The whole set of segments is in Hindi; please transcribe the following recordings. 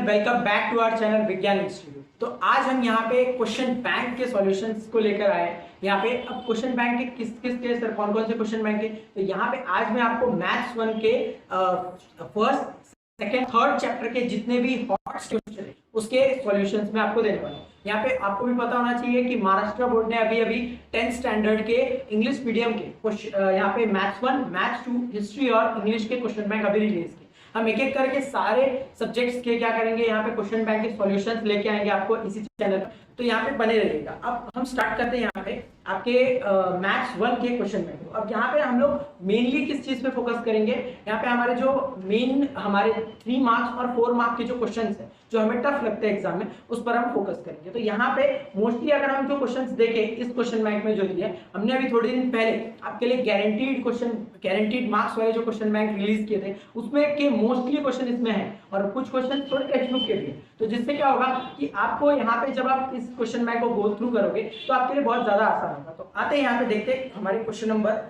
Welcome back to our channel Vigyan institute. तो आज हम यहाँ पे क्वेश्चन बैंक के सॉल्यूशंस को लेकर आए हैं। यहाँ पे अब क्वेश्चन बैंक के किस किस के सर कौन कौन से क्वेश्चन बैंक के, तो यहाँ पे आज मैं आपको मैथ्स 1 के फर्स्ट सेकंड थर्ड चैप्टर के जितने भी हॉट क्वेश्चन है उसके सॉल्यूशंस में आपको देने वाला हूँ। यहाँ पे आपको भी पता होना चाहिए कि महाराष्ट्र बोर्ड ने अभी अभी 10th स्टैंडर्ड के इंग्लिश मीडियम के यहाँ पे मैथ्स 1, मैथ्स 2, हिस्ट्री और इंग्लिश के क्वेश्चन बैंक अभी रिलीज किए। हम एक एक करके सारे सब्जेक्ट्स के क्या करेंगे, यहाँ पे क्वेश्चन बैंक के सॉल्यूशंस लेके आएंगे आपको इसी चैनल पर, तो यहाँ पे बने रहिएगा। अब हम स्टार्ट करते हैं यहाँ पे आपके मैथ्स 1 के क्वेश्चन बैंक। अब यहाँ पे हम लोग मेनली किस चीज पे फोकस करेंगे, यहाँ पे हमारे जो मेन हमारे 3 मार्क्स और 4 मार्क्स के जो क्वेश्चंस है जो हमें टफ लगते हैं एग्जाम में, उस पर हम फोकस करेंगे। तो यहाँ पे मोस्टली अगर हम जो क्वेश्चंस देखें इस क्वेश्चन बैंक में जो दिया है, हमने अभी थोड़े दिन पहले आपके लिए गारंटीड मार्क्स वाले जो क्वेश्चन बैंक रिलीज किए थे उसमें के मोस्टली क्वेश्चन इसमें है और कुछ क्वेश्चन थोड़े टेक्स्ट बुक के भी है। तो जिससे क्या होगा कि आपको यहाँ पे जब आप इस क्वेश्चन बैंक को गो थ्रू करोगे तो आपके लिए बहुत ज्यादा आसान होगा। तो आते हैं यहाँ पे देखते हैं हमारे क्वेश्चन नंबर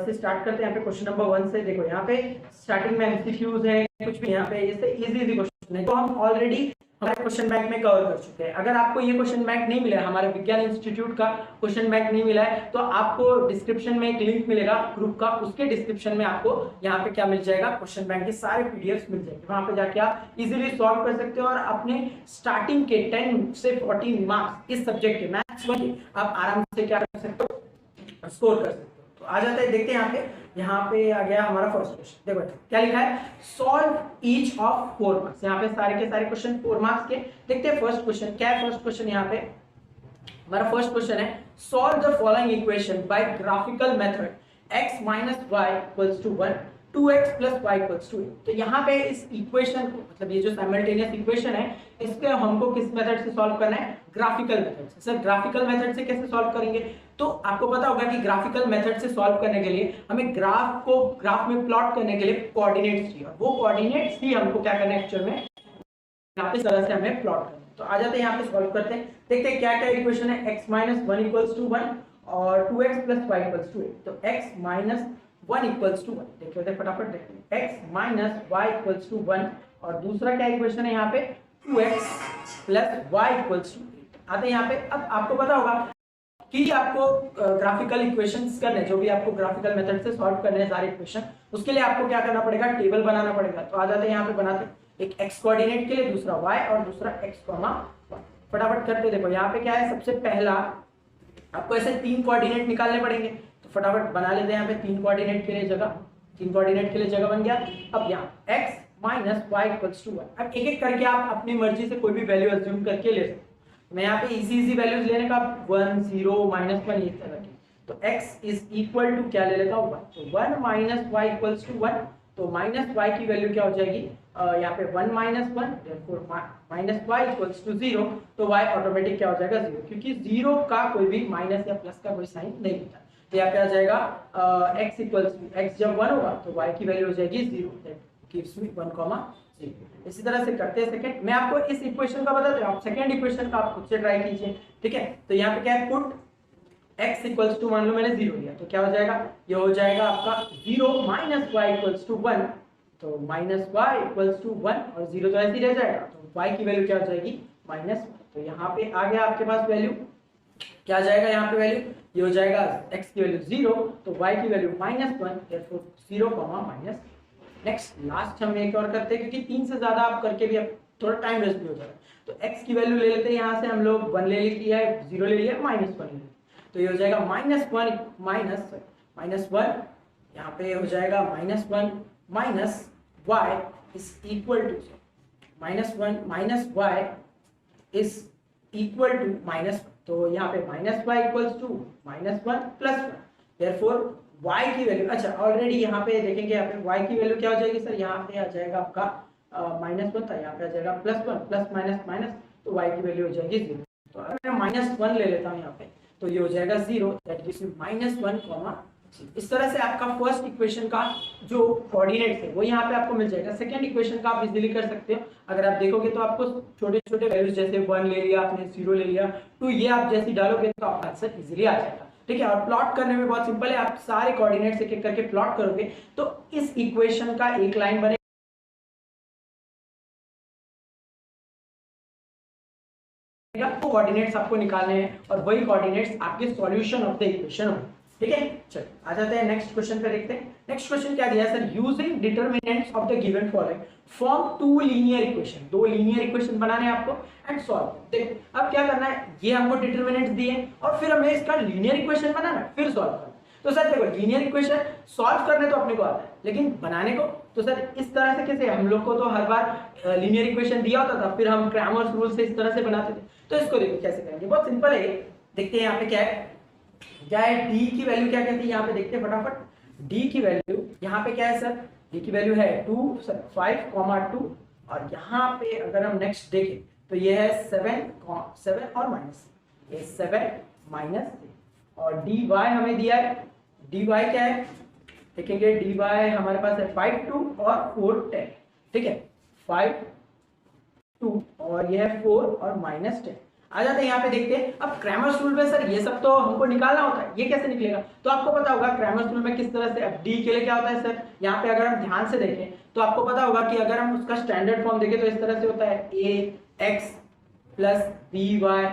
से स्टार्ट करते हैं। यहाँ पे क्वेश्चन नंबर 1 से देखो, यहाँ पे स्टार्टिंग में एमसीक्यूज है, कुछ भी यहाँ पे इससे इजी क्वेश्चन है तो हम ऑलरेडी हमारे क्वेश्चन बैंक में कवर कर चुके हैं। अगर आपको ये क्वेश्चन बैंक नहीं मिला है, हमारे विज्ञान इंस्टीट्यूट का क्वेश्चन बैंक नहीं मिला है, तो आपको डिस्क्रिप्शन में एक लिंक मिलेगा ग्रुप का, उसके डिस्क्रिप्शन में आपको यहाँ पे क्या मिल जाएगा, क्वेश्चन बैंक के सारे पीडीएफ्स मिल जाएंगे। वहां पे जाके आप इजीली सॉल्व कर सकते हो और अपने स्टार्टिंग के 10 से 14 मार्क्स इस सब्जेक्ट के मैथ्स वाले आप आराम से क्या कर सकते हो, स्कोर कर सकते हो। तो आ जाते हैं, देखते हैं यहाँ पे आ गया हमारा फर्स्ट क्वेश्चन। देखो क्या लिखा है, सॉल्व ईच ऑफ 4 मार्क्स। यहाँ पे सारे के सारे क्वेश्चन 4 मार्क्स के। देखते हैं फर्स्ट क्वेश्चन क्या है। फर्स्ट क्वेश्चन यहाँ पे हमारा फर्स्ट क्वेश्चन है, solve the following equation by graphical method x minus y equals to 1, 2x plus y equals to 8। तो यहाँ पे इस इक्वेशन को, मतलब ये जो साइमल्टेनियस इक्वेशन है, इसके हमको किस मेथड से सॉल्व करना है, ग्राफिकल मेथड से। सर ग्राफिकल मेथड से कैसे सॉल्व करेंगे, तो आपको पता होगा कि ग्राफिकल मेथड से सॉल्व करने के लिए हमें ग्राफ में प्लॉट करने के लिए कोऑर्डिनेट्स चाहिए, वो कोऑर्डिनेट्स ही हमको क्या करना है एक्चुअल में यहाँ पे इस तरह से हमें प्लॉट करना है। तो आ जाते हैं यहाँ पे सॉल्व करते हैं, देखते हैं क्या क्या इक्वेशन है। x माइनस 1 इक्वल्स टू 1 और 2x plus y equals to 8। तो x माइनस 1 इक्वल्स टू 1, देखिए फटाफट देखते हैं, x minus y equals to 1 और दूसरा क्या इक्वेशन है यहाँ पे 2x plus y equals to 8। आते हैं यहाँ पे, अब आपको पता होगा कि आपको ग्राफिकल इक्वेशंस करने, जो भी आपको ग्राफिकल मेथड से सॉल्व करने हैं सारे इक्वेशन, उसके लिए आपको क्या करना पड़ेगा, टेबल बनाना पड़ेगा। तो आ जाते हैं यहाँ पे बनाते हैं, एक x कोऑर्डिनेट के लिए, दूसरा y और दूसरा x, y। फटाफट करते, देखो यहाँ पे क्या है, सबसे पहला आपको ऐसे 3 कोऑर्डिनेट निकालने पड़ेंगे। तो फटाफट बना लेते हैं यहाँ पे 3 कोऑर्डिनेट के लिए जगह बन गया। अब यहाँ x minus y equals to 1। अब एक एक करके आप अपनी मर्जी से कोई भी वैल्यू अज्यूम करके ले सकते हो। मैं यहाँ पे इजी वैल्यूज लेने का 1 0 -1 इस तरह की। तो x इज इक्वल टू क्या ले लेता हूँ 1, तो 1 माइनस वाई इक्वल्स टू 1। तो माइनस वाई की वैल्यू क्या हो जाएगी, यहाँ पे 1 minus 1, therefore minus y equals to 0। तो y ऑटोमेटिक क्या हो जाएगा 0, क्योंकि 0 का कोई भी माइनस या प्लस का कोई साइन नहीं होता। तो यहाँ पे आ जाएगा x इक्वल्स टू, x जब 1 होगा तो y की वैल्यू हो जाएगी 0, दैट गिव्स मी 1, 0। इसी तरह से करते हैं सेकंड। मैं आपको इस इक्वेशन का बताता हूं, आप सेकंड इक्वेशन का आप खुद से ट्राई कीजिए, ठीक है। तो यहाँ पे क्या है, पुट x इक्वल्स टू, मान लो मैंने 0 लिया, तो क्या हो जाएगा, ये हो जाएगा आपका 0 माइनस वाई इक्वल्स टू 1। तो माइनस वाई इक्वल्स टू 1 और 0 तो ऐसे ही रह जाएगा। तो y की वैल्यू क्या हो जाएगी, -1। तो यहाँ पे आ गया आपके पास वैल्यू, क्या आ जाएगा यहाँ पे वैल्यू, ये हो जाएगा x की वैल्यू 0, तो y की वैल्यू -1, देयरफॉर 0, -। नेक्स्ट लास्ट हम एक और करते हैं, क्योंकि 3 से ज्यादा आप करके भी अब थोड़ा टाइम वेस्ट भी हो जाएगा। तो x की वैल्यू ले लेते हैं, यहाँ से हम लोग 1 ले लिया है, 0 ले लिया, -1 ले लिया। तो ये हो जाएगा -1 यहाँ पे हो जाएगा -1 minus y is equal to -1 minus y is equal to -1। तो यहाँ पे -y equals to -1 plus 1, therefore y की वैल्यू, अच्छा ऑलरेडी यहाँ पे देखेंगे, यहाँ पे y की वैल्यू क्या हो जाएगी सर, यहाँ पे आ जाएगा आपका -1 था, यहाँ पे आ जाएगा +1, प्लस माइनस, तो y की वैल्यू हो जाएगी 0। तो अगर मैं -1 ले लेता हूँ यहाँ पे, तो ये हो जाएगा 0, दैट गिव्स मी -1, इस तरह से आपका फर्स्ट इक्वेशन का जो कोऑर्डिनेट्स है वो यहाँ पे आपको मिल जाएगा। सेकंड इक्वेशन का आप इजीली कर सकते हो, अगर आप देखोगे तो आपको छोटे छोटे वैल्यूज जैसे 1 ले लिया आपने, 0 ले लिया, 2 ये आप जैसे डालोगे तो आपका आंसर इजीली आ जाएगा, ठीक है। और प्लॉट करने में बहुत सिंपल है, आप सारे कोऑर्डिनेट्स एक एक करके प्लॉट करोगे तो इस इक्वेशन का एक लाइन बने कोऑर्डिनेट्स आपको निकालने हैं और वही कोऑर्डिनेट्स आपके सॉल्यूशन ऑफ द इक्वेशन होंगे। ठीक है, चलो आ जाते हैं नेक्स्ट क्वेश्चन पे देखते हैं। नेक्स्ट क्वेश्चन क्या दिया है sir, using determinants of the given following form two linear equation, दो लीनियर इक्वेशन बनाने हैं आपको एंड सॉल्व। देखो अब क्या करना है, ये हमको डिटरमिनेंट्स दिए और फिर हमें इसका लीनियर इक्वेशन बनाना है, फिर सॉल्व करना है। तो सर देखो लीनियर इक्वेशन सॉल्व करने तो अपने को आता है, लेकिन बनाने को तो सर इस तरह से कैसे, हम लोग को तो हर बार लीनियर इक्वेशन दिया होता था, फिर हम क्रैमर्स रूल से इस तरह से बनाते थे। तो इसको देखो कैसे करेंगे, बहुत सिंपल है। देखते हैं यहाँ पे क्या है डी की वैल्यू क्या कहती है, यहाँ पे देखते हैं फटाफट। डी की वैल्यू यहाँ पे क्या है सर, डी की वैल्यू है 5,2 और यहाँ पे अगर हम नेक्स्ट देखें तो ये है 7 और माइनस, ये 7 माइनस और डी वाई हमें दिया है, डी वाई क्या है देखेंगे, डी वाई हमारे पास है 5,2 और 4,10। ठीक है, 5,2 और ये है 4 और माइनस 10। आ जाते हैं यहाँ पे देखते हैं। अब क्रैमर्स रूल में सर ये सब तो हमको निकालना होता है, ये कैसे निकलेगा, तो आपको पता होगा क्रैमर्स रूल में किस तरह से। अब डी के लिए क्या होता है सर, यहाँ पे अगर हम ध्यान से देखें तो आपको पता होगा कि अगर हम उसका स्टैंडर्ड फॉर्म देखें तो इस तरह से होता है ax प्लस by,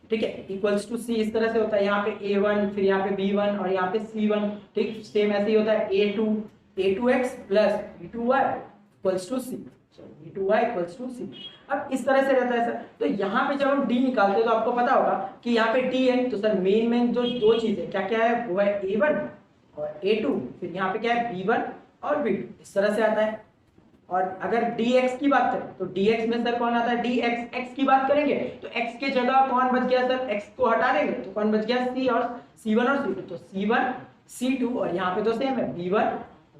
ठीक है, इक्वल्स टू सी, इस तरह से होता है। यहाँ पे a1 फिर यहाँ पे b1 और यहाँ पे c1, ठीक सेम ऐसे ही होता है a2x plus b2y equals to c, b2y equals to c। अब इस तरह से रहता है सर। तो यहाँ पे जब हम d निकालते हैं तो आपको पता होगा कि यहाँ पे d है, तो सर मेन जो दो चीजें क्या क्या है वो है a1 और a2, फिर यहाँ पे क्या है b1 और b2, इस तरह से आता है। और अगर dx की बात करें तो dx में सर कौन आता है, dx, x की बात करेंगे तो x के जगह कौन बच गया सर, x को हटा देंगे तो कौन बच गया, c और c1 और c2, तो c1 c2 और यहाँ पे तो सेम है b1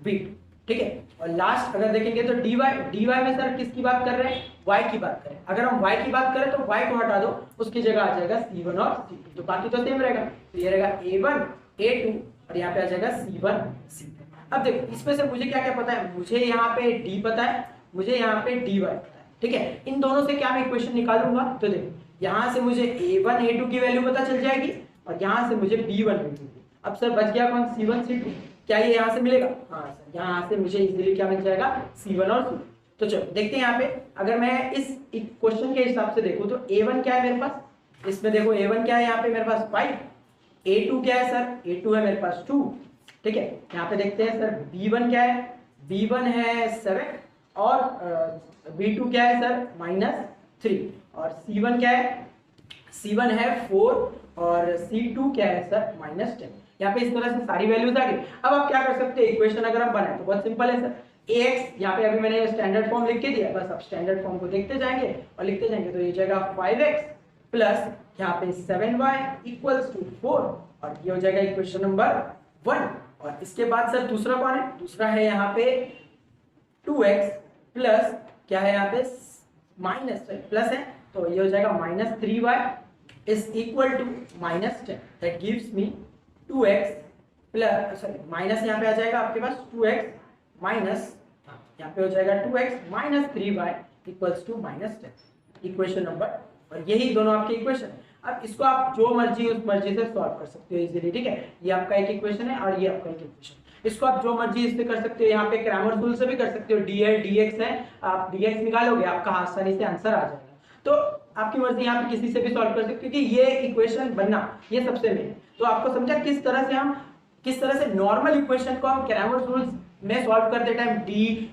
b2। ठीक है, और लास्ट अगर देखेंगे तो dy में सर किसकी बात कर रहे हैं, y की बात करें। अगर हम y की बात करें तो y को हटा दो, उसकी जगह आ जाएगा c1 और c2, तो बाकी तो सेम रहेगा। तो ये रहेगा a1 a2 और यहाँ पे आ जाएगा c1 c2। अब देखो इसमें से मुझे क्या क्या पता है, मुझे यहाँ पे d पता है, मुझे यहाँ पे dy पता है। ठीक है, इन दोनों से क्या मैं इक्वेशन निकालूंगा, तो देखो यहाँ से मुझे a1 a2 की वैल्यू पता चल जाएगी और यहाँ से मुझे b1 b2। अब सर बच गया कौन, c1 c2, क्या ये यहाँ से मिलेगा, हाँ सर यहाँ से मुझे इजीली क्या मिल जाएगा, c1 और c2। तो चलो देखते हैं यहाँ पे, अगर मैं इस क्वेश्चन के हिसाब से देखूं तो a1 क्या है मेरे पास, इसमें देखो a1 क्या है यहाँ पे मेरे पास 5, a2 क्या है सर, a2 है मेरे पास 2। ठीक है, यहाँ पे देखते हैं सर b1 क्या है, b1 है 7 और b2 क्या है सर -3 और c1 क्या है, c1 है 4 और c2 क्या है सर -10। यहाँ पे इस तरह से सारी वैल्यूज आ गई। अब आप क्या कर सकते हैं, इक्वेशन अगर हम बनाए तो बहुत सिंपल है सर, ax यहाँ पे अभी मैंने स्टैंडर्ड फॉर्म लिख के दिया, बस आप स्टैंडर्ड फॉर्म को देखते जाएंगे और लिखते जाएंगे, तो ये जाएगा 5x प्लस यहाँ पे 7y इक्वल्स टू 4 और ये हो जाएगा इक्वेशन नंबर 1। और इसके बाद सर दूसरा कौन है, दूसरा है यहाँ पे 2x प्लस क्या है यहाँ पे माइनस प्लस है, तो ये हो जाएगा -3y is equal to -10, that gives me 2x plus sorry minus यहाँ पे आ जाएगा आपके पास 2x माइनस यहाँ पे हो जाएगा 2x minus 3y equals to -10, equation number. और यही दोनों आपके इक्वेशन। अब इसको आप जो मर्जी उस मर्जी से सॉल्व कर सकते हो इजीली। ठीक है, ये आपका एक इक्वेशन है और ये आपका एक इक्वेशन, इसको आप जो मर्जी इससे कर सकते हो। यहाँ पे क्रैमर्स रूल से भी कर सकते हो, डी है dx है, आप dx निकालोगे आपका आसानी से आंसर आ जाएगा। तो आपकी मर्जी, यहाँ पे किसी से भी सॉल्व कर सकते हो क्योंकि ये इक्वेशन बनना ये सबसे मेन। तो आपको समझा किस तरह से नॉर्मल इक्वेशन को हम क्रैमर्स रूल्स में सॉल्व करते टाइम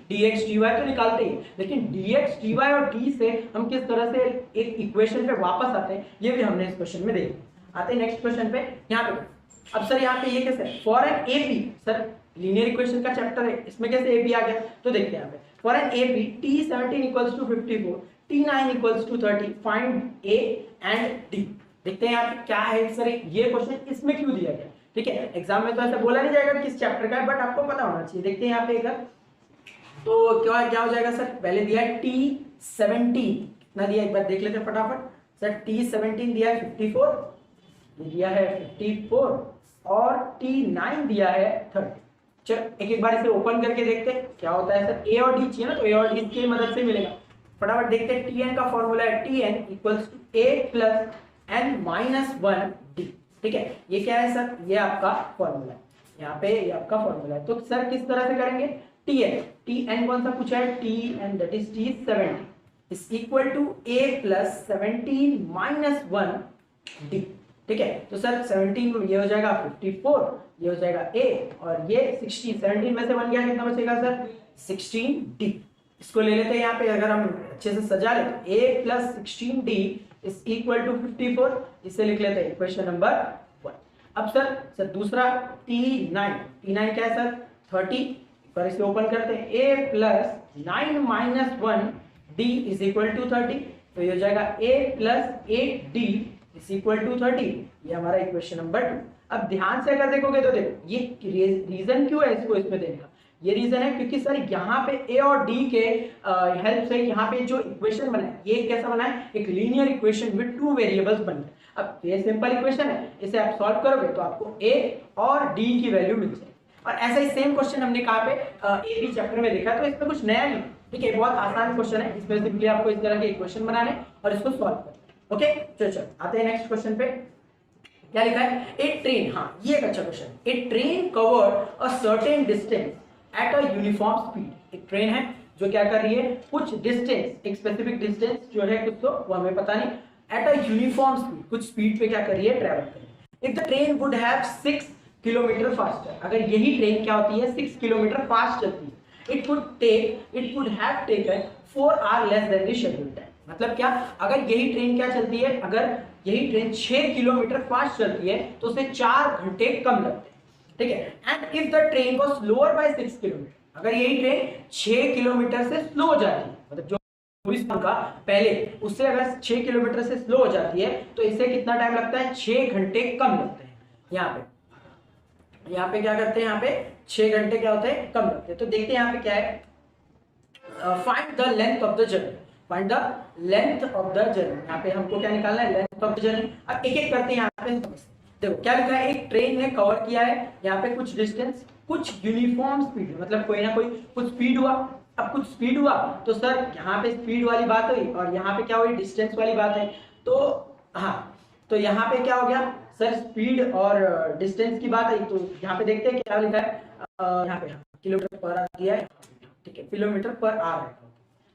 dx dy तो निकालते ही, लेकिन dx dy और d से हम किस तरह से एक इक्वेशन पे वापस आते हैं ये भी हमने इस क्वेश्चन में देखा। आते हैं नेक्स्ट क्वेश्चन पे। यहाँ पे अब सर यहाँ पे ये कैसे, for an AP, sir linear equation का चैप्टर है, इसमें कैसे AP आ गया, तो देखते हैं यहाँ पे। For an AP t17 equals to 54 t9 equals to 30 find a and d। देखते हैं यहाँ पे क्या है सर, ये क्वेश्चन इसमें क्यों दिया गया। ठीक है, एग्जाम में तो ऐसा बोला नहीं जाएगा किस चैप्टर का है, बट आपको पता होना चाहिए। देखते हैं यहाँ पे अगर तो क्या हो जाएगा सर, पहले दिया है t17 कितना दिया एक बार देख लेते हैं फटाफट। सर t17 दिया है 54, ये दिया है 54 और t9 दिया है 30। चल एक बार इसे ओपन करके देखते हैं क्या होता है सर। a और d चाहिए ना, तो a और d की मदद से मिलेगा। फटाफट देखते हैं, tn का फॉर्मूला है tn equals to a plus n minus 1 d। ठीक है, ये क्या है सर, ये आपका फॉर्मूला है, यहाँ पे ये आपका फॉर्मूला है। तो सर किस तरह से करेंगे, tn कौन सा पूछा है, tn that is t70 is equal to a plus 17 minus 1 d। ठीक है, तो सर 17 ये हो जाएगा 54, ये हो जाएगा a, और ये 16, 17 में से 1 गया, कितना बचेगा सर 16d। इसको ले लेते हैं यहाँ पे, अगर हम अच्छे से सजा ले तो a plus 16d is equal to 54, इसे लिख लेते हैं इक्वेशन नंबर 1। अब सर दूसरा T9 क्या है सर 30, पर इसे ओपन करते हैं, a plus 9 minus 1 d is equal to 30, तो ये हो जाएगा a plus 8d is equal to 30, ये हमारा इक्वेशन नंबर 2। अब ध्यान से अगर देखोगे तो देखो ये रीजन क्यों है इसको इसमें देने का, ये रीजन है क्योंकि सर यहाँ पे a और d के हेल्प से यहाँ पे जो इक्वेशन बना है ये कैसा बना है, एक linear equation with two variables बन गए। अब ये सिंपल इक्वेशन है, इसे आप सॉल्व करोगे तो आपको a और d की वैल्यू मिल जाएगी। और ऐसा ही सेम क्वेश्चन हमने कहाँ पे AB चैप्टर में देखा, तो इसमें कुछ नया नहीं, ठीक है, बहुत आसान क्वेश्चन है, इसमें सिंपली आपको इस तरह के इक्वेशन बनाने और इसको सॉल्व करना। ओके चलो आते हैं नेक्स्ट क्वेश्चन पे। क्या लिखा है, ए ट्रेन, हाँ ये एक अच्छा question, A train cover a certain distance at a uniform speed. एक ट्रेन है जो क्या कर रही है, कुछ डिस्टेंस, एक स्पेसिफिक डिस्टेंस जो है कुछ तो वो हमें पता नहीं, एट अ यूनिफॉर्म स्पीड, कुछ स्पीड पे क्या कर रही है, ट्रैवल कर रही है। If the train would have 6 kilometre faster, अगर यही ट्रेन क्या होती है 6 किलोमीटर फास्ट चलती है, it would have taken 4 our less than the scheduled time. मतलब क्या, अगर यही ट्रेन क्या चलती है, अगर यही ट्रेन 6 किलोमीटर फास्ट चलती है तो उसे 4 घंटे कम लगते हैं, ठीक है। And if the train was slower by 6 kilometre, अगर यही ट्रेन 6 किलोमीटर से स्लो हो जाती है, मतलब जो का पहले उससे अगर 6 किलोमीटर से स्लो हो जाती है तो इसे कितना टाइम लगता है, 6 घंटे कम लगते हैं। यहाँ पे क्या करते हैं, यहाँ पे 6 घंटे क्या होते हैं, कम लगते हैं। तो देखते हैं यहाँ पे क्या है, find the length of the journey, find the length of the journey. यहाँ पे हमको क्या निकालना है, लेंथ ऑफ द जर्नी। अब एक एक करते हैं यहाँ पे, देखो क्या लिखा है, एक ट्रेन ने कवर किया है यहाँ पे कुछ डिस्टेंस, कुछ यूनिफॉर्म स्पीड, मतलब कोई ना कोई कुछ स्पीड हुआ। अब कुछ स्पीड हुआ तो सर यहाँ पे स्पीड वाली बात हुई और यहाँ पे क्या हुई, डिस्टेंस वाली बात है। तो हाँ, तो यहाँ पे क्या हो गया सर, स्पीड और डिस्टेंस की बात आई, तो यहाँ पे देखते हैं क्या लिखा है, यहाँ पे किलोमीटर पर आवर दिया है, ठीक है, किलोमीटर पर आवर,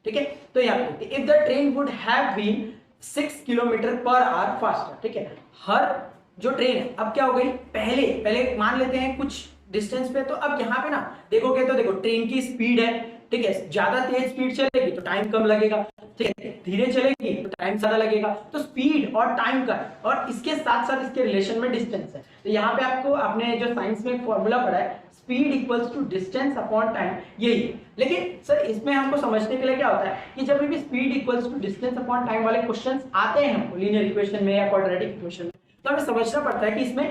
ठीक है। तो यहाँ पे देखते हैं, if the train would have been 6 kilometre per hour faster, ठीक है। हर जो ट्रेन है अब क्या हो गई, पहले मान लेते हैं कुछ डिस्टेंस पे, तो अब यहाँ पे ना देखोगे तो देखो ट्रेन की स्पीड है, ठीक है, ज्यादा तेज स्पीड चलेगी तो टाइम कम लगेगा, ठीक है, धीरे चलेगी तो टाइम ज्यादा लगेगा। तो स्पीड और टाइम का और इसके साथ साथ इसके रिलेशन में डिस्टेंस है। तो यहाँ पे आपको आपने जो साइंस में एक फॉर्मूला पढ़ा है, speed equals to distance upon time, यही है। लेकिन सर इसमें हमको समझने के लिए क्या होता है कि जब भी speed equals to distance upon time वाले क्वेश्चंस आते हैं हमको लीनियर इक्वेशन में या क्वाड्रेटिक इक्वेशन में, तो हमें समझना पड़ता है कि इसमें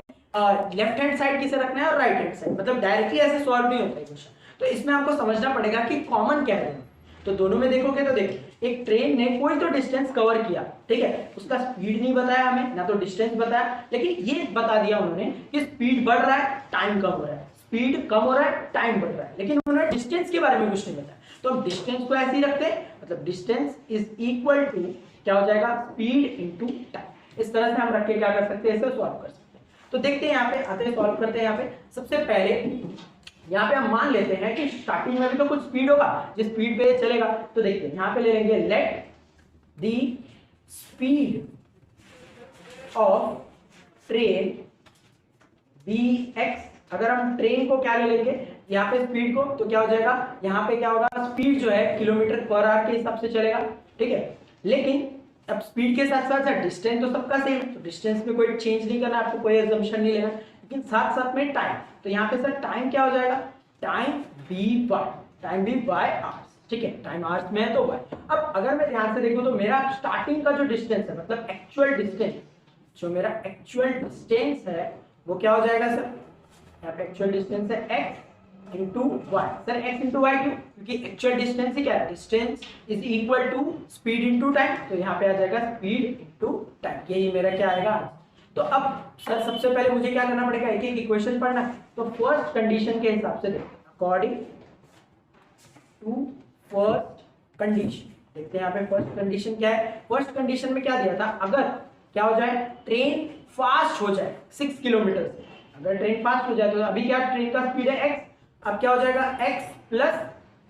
लेफ्ट हैंड साइड किसे रखना है और राइट हैंड साइड, मतलब डायरेक्टली ऐसे सॉल्व नहीं होता है क्वेश्चन। तो इसमें हमको समझना पड़ेगा कि कॉमन क्या है। तो दोनों में देखोगे तो देखिए, एक ट्रेन ने कोई तो डिस्टेंस कवर किया, ठीक है, उसका स्पीड नहीं बताया हमें, ना तो डिस्टेंस बताया, लेकिन ये बता दिया उन्होंने कि स्पीड बढ़ रहा है, टाइम कम हो रहा है, स्पीड कम हो रहा है, टाइम बढ़ रहा है, लेकिन उन्होंने डिस्टेंस के बारे में कुछ नहीं बताया। तो हम डिस्टेंस को ऐसे ही रखते हैं, मतलब डिस्टेंस इज इक्वल टू क्या हो जाएगा, स्पीड इनटू टाइम। इस तरह से हम रख के क्या कर सकते हैं, इसे सॉल्व कर सकते हैं। तो देखते हैं यहाँ पे आते हैं, सॉल्व करते हैं। यहाँ पे सबसे पहले यहाँ पे हम मान लेते हैं कि स्टार्टिंग में भी तो कुछ स्पीड होगा, जिस स्पीड पे चलेगा। तो देखते हैं यहाँ पे ले लेंगे, let the speed of train be x. अगर हम ट्रेन को क्या ले लेंगे यहाँ पे स्पीड को, तो क्या हो जाएगा, यहाँ पे क्या होगा, स्पीड जो है किलोमीटर पर आवर के हिसाब से चलेगा, ठीक है। लेकिन अब स्पीड के साथ साथ डिस्टेंस तो सबका सेम, तो डिस्टेंस में कोई चेंज नहीं करना, आपको कोई असम्पशन नहीं लेना, लेकिन साथ साथ में टाइम। तो यहाँ पे सर टाइम क्या हो जाएगा, टाइम बी बाय आवर्स, ठीक है, टाइम आवर्स में है तो बाय। अब अगर मैं ध्यान से देखूं तो मेरा स्टार्टिंग का जो डिस्टेंस है, मतलब एक्चुअल डिस्टेंस, जो मेरा एक्चुअल डिस्टेंस है वो क्या हो जाएगा सर, यहाँ पे एक्चुअल डिस्टेंस है x into y. Sir x into y क्यों, क्योंकि एक्चुअल डिस्टेंस ही क्या है, distance is equal to speed into time. तो यहाँ पे आ जाएगा स्पीड इंटू टाइम, यही मेरा क्या आएगा। तो अब सर सबसे पहले मुझे क्या करना पड़ेगा, एक एक इक्वेशन पढ़ना है। तो फर्स्ट कंडीशन के हिसाब से देखते हैं, अकॉर्डिंग टू फर्स्ट कंडीशन देखते हैं यहाँ पे फर्स्ट कंडीशन क्या है। फर्स्ट कंडीशन में क्या दिया था, अगर क्या हो जाए, ट्रेन फास्ट हो जाए 6 किलोमीटर से, अगर ट्रेन फास्ट हो जाए तो अभी क्या ट्रेन का स्पीड है x, अब क्या हो जाएगा x प्लस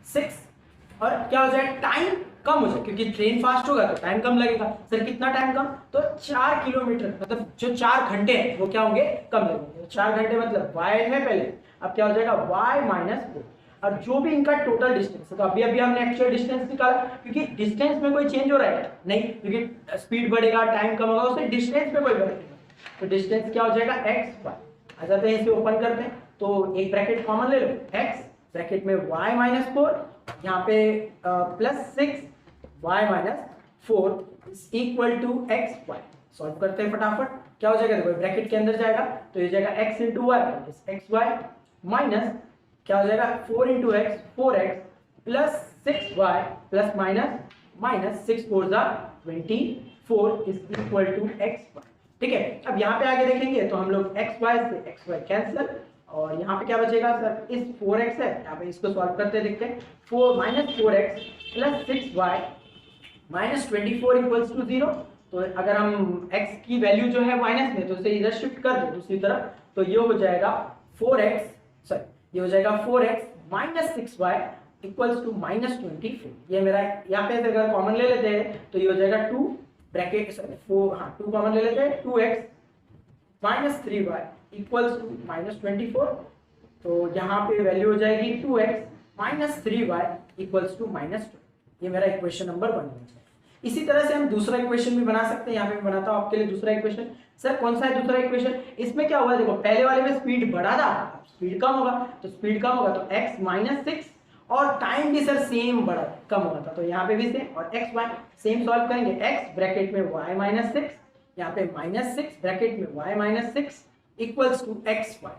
6 और क्या हो जाए टाइम कम हो जाए, क्योंकि ट्रेन फास्ट होगा तो टाइम कम लगेगा। सर कितना टाइम कम? तो 4 किलोमीटर, मतलब जो 4 घंटे हैं वो क्या होंगे? कम लगेंगे। 4 घंटे मतलब y है पहले, अब क्या हो जाएगा y माइनस 4, और जो भी इनका टोटल डिस्टेंस है, तो अभी हमने एक्चुअल डिस्टेंस निकाला, क्योंकि डिस्टेंस में कोई चेंज हो रहा है नहीं, क्योंकि स्पीड बढ़ेगा टाइम कम होगा, उससे डिस्टेंस में कोई फर्क नहीं। तो डिस्टेंस क्या हो जाएगा? x y। आ जाते हैं, इसे ओपन करते हैं, तो एक ब्रैकेट कॉमन ले लो, x ब्रैकेट में y माइनस 4, यहाँ पे plus 6 y minus 4 is equal to x y. Solve करते हैं फटाफट, क्या हो जाएगा? देखो ब्रैकेट के अंदर जाएगा तो ये जाएगा x into y x y minus क्या हो जाएगा? 4 into x 4x plus 6y plus minus minus 6 4 जा 24 is equal to x y. ठीक है, अब यहाँ पे आगे देखेंगे तो हम लोग एक्स वाई से एक्स वाई कैंसिल, और यहाँ पे क्या बचेगा सर? इस 4x है, यहाँ पे इसको सॉल्व करते हैं, देखते हैं। 4 minus 4x plus 6y minus 24 equals to 0। तो अगर हम x की वैल्यू जो है माइनस में, तो इसे इधर शिफ्ट कर दो दूसरी तरफ, तो ये हो जाएगा 4x, सॉरी ये हो जाएगा 4x minus 6y equals to minus 24। ये मेरा यहाँ पे अगर कॉमन ले लेते हैं तो ये हो जाएगा 2 ब्रैकेट सॉरी 4, हाँ 2 कॉमन ले लेते हैं, 2x minus 3y equals to minus 24। तो यहाँ पे वैल्यू हो जाएगी 2x minus 3y equals to minus 2। ये मेरा इक्वेशन नंबर 1 बन जाएगा। इसी तरह से हम दूसरा इक्वेशन भी बना सकते हैं, यहाँ पे मैं बनाता हूँ आपके लिए दूसरा इक्वेशन। सर कौन सा है दूसरा इक्वेशन? इसमें क्या हुआ देखो, पहले वाले में स्पीड बढ़ा था, स्पीड कम होगा, तो स्पीड कम होगा तो x माइनस 6, और टाइम भी सर सेम बढ़ा कम हुआ था, तो यहाँ पे भी सेम, और x y सेम सॉल्व करेंगे, x ब्रैकेट में y माइनस 6, यहाँ पे माइनस 6 ब्रैकेट में y minus 6 equals to x y.